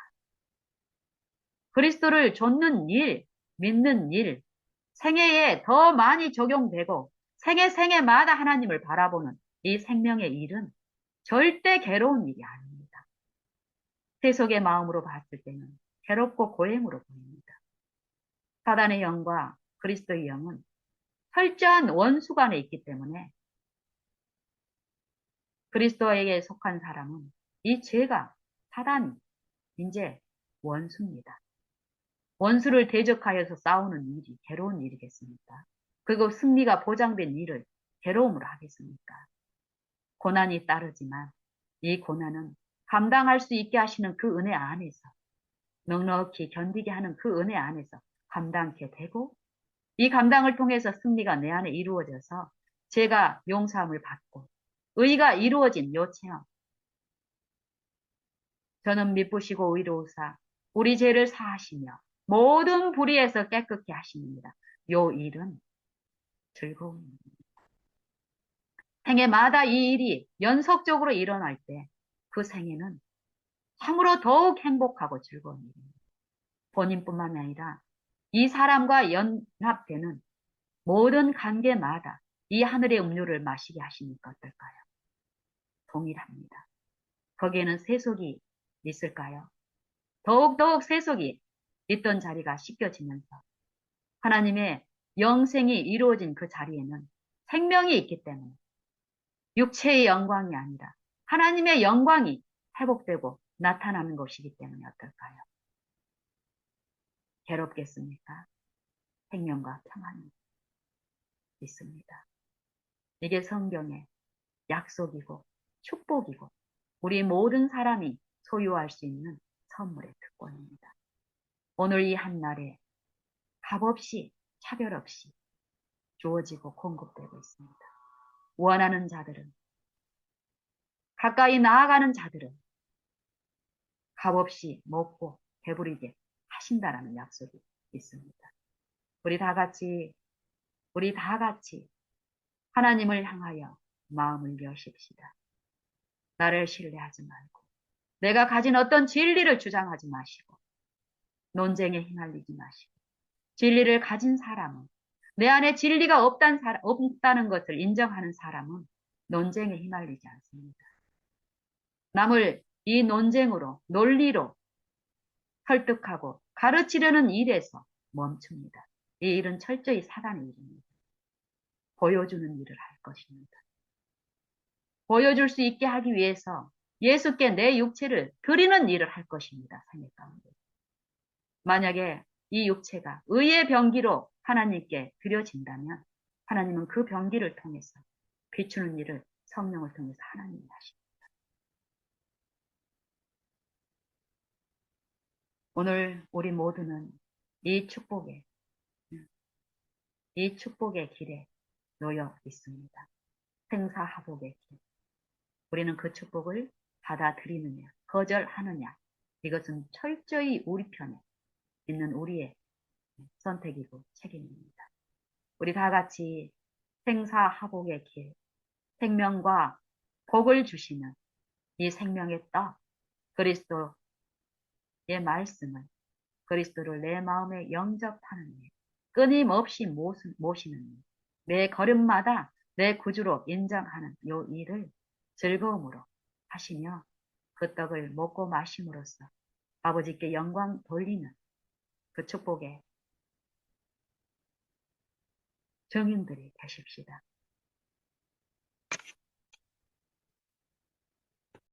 그리스도를 좇는 일, 믿는 일, 생애에 더 많이 적용되고 생애마다 하나님을 바라보는 이 생명의 일은 절대 괴로운 일이 아닙니다. 세속의 마음으로 봤을 때는 괴롭고 고행으로 보입니다. 사단의 영과 그리스도의 영은 철저한 원수간에 있기 때문에 그리스도에게 속한 사람은 이 죄가 사단이 이제 원수입니다. 원수를 대적하여서 싸우는 일이 괴로운 일이겠습니까? 그리고 승리가 보장된 일을 괴로움으로 하겠습니까? 고난이 따르지만 이 고난은 감당할 수 있게 하시는 그 은혜 안에서 넉넉히 견디게 하는 그 은혜 안에서 감당케 되고 이 감당을 통해서 승리가 내 안에 이루어져서 제가 용서함을 받고 의가 이루어진 요 체험. 저는 미쁘시고 의로우사 우리 죄를 사하시며 모든 불의에서 깨끗게 하십니다. 요 일은 즐거움입니다. 생애마다 이 일이 연속적으로 일어날 때 그 생애는 참으로 더욱 행복하고 즐거운 일입니다. 본인뿐만 아니라 이 사람과 연합되는 모든 관계마다 이 하늘의 음료를 마시게 하시니까 어떨까요? 동일합니다. 거기에는 세속이 있을까요? 더욱더욱 세속이 있던 자리가 씻겨지면서 하나님의 영생이 이루어진 그 자리에는 생명이 있기 때문에 육체의 영광이 아니라 하나님의 영광이 회복되고 나타나는 것이기 때문에 어떨까요? 괴롭겠습니까? 생명과 평안이 있습니다. 이게 성경의 약속이고 축복이고 우리 모든 사람이 소유할 수 있는 선물의 특권입니다. 오늘 이 한날에 값없이 차별 없이 주어지고 공급되고 있습니다. 원하는 자들은 가까이 나아가는 자들은 값없이 먹고 배부리게 하신다라는 약속이 있습니다. 우리 다 같이 하나님을 향하여 마음을 여십시다. 나를 신뢰하지 말고 내가 가진 어떤 진리를 주장하지 마시고 논쟁에 휘말리지 마시고 진리를 가진 사람은 내 안에 진리가 없다는 것을 인정하는 사람은 논쟁에 휘말리지 않습니다. 남을 이 논쟁으로 논리로 설득하고 가르치려는 일에서 멈춥니다. 이 일은 철저히 사단의 일입니다. 보여주는 일을 할 것입니다. 보여줄 수 있게 하기 위해서 예수께 내 육체를 드리는 일을 할 것입니다. 생애 가운데. 만약에 이 육체가 의의 병기로 하나님께 드려진다면 하나님은 그 병기를 통해서 비추는 일을 성령을 통해서 하나님이 하십니다. 오늘 우리 모두는 이 축복에 이 축복의 길에 놓여 있습니다. 생사하복의 길. 우리는 그 축복을 받아들이느냐, 거절하느냐, 이것은 철저히 우리 편에 있는 우리의 선택이고 책임입니다. 우리 다 같이 생사화복의 길, 생명과 복을 주시는 이 생명의 떡, 그리스도의 말씀을, 그리스도를 내 마음에 영접하는 일, 끊임없이 모시는 일, 내 걸음마다 내 구주로 인정하는 이 일을 즐거움으로 하시며 그 떡을 먹고 마심으로써 아버지께 영광 돌리는 그 축복의 증인들이 되십시다.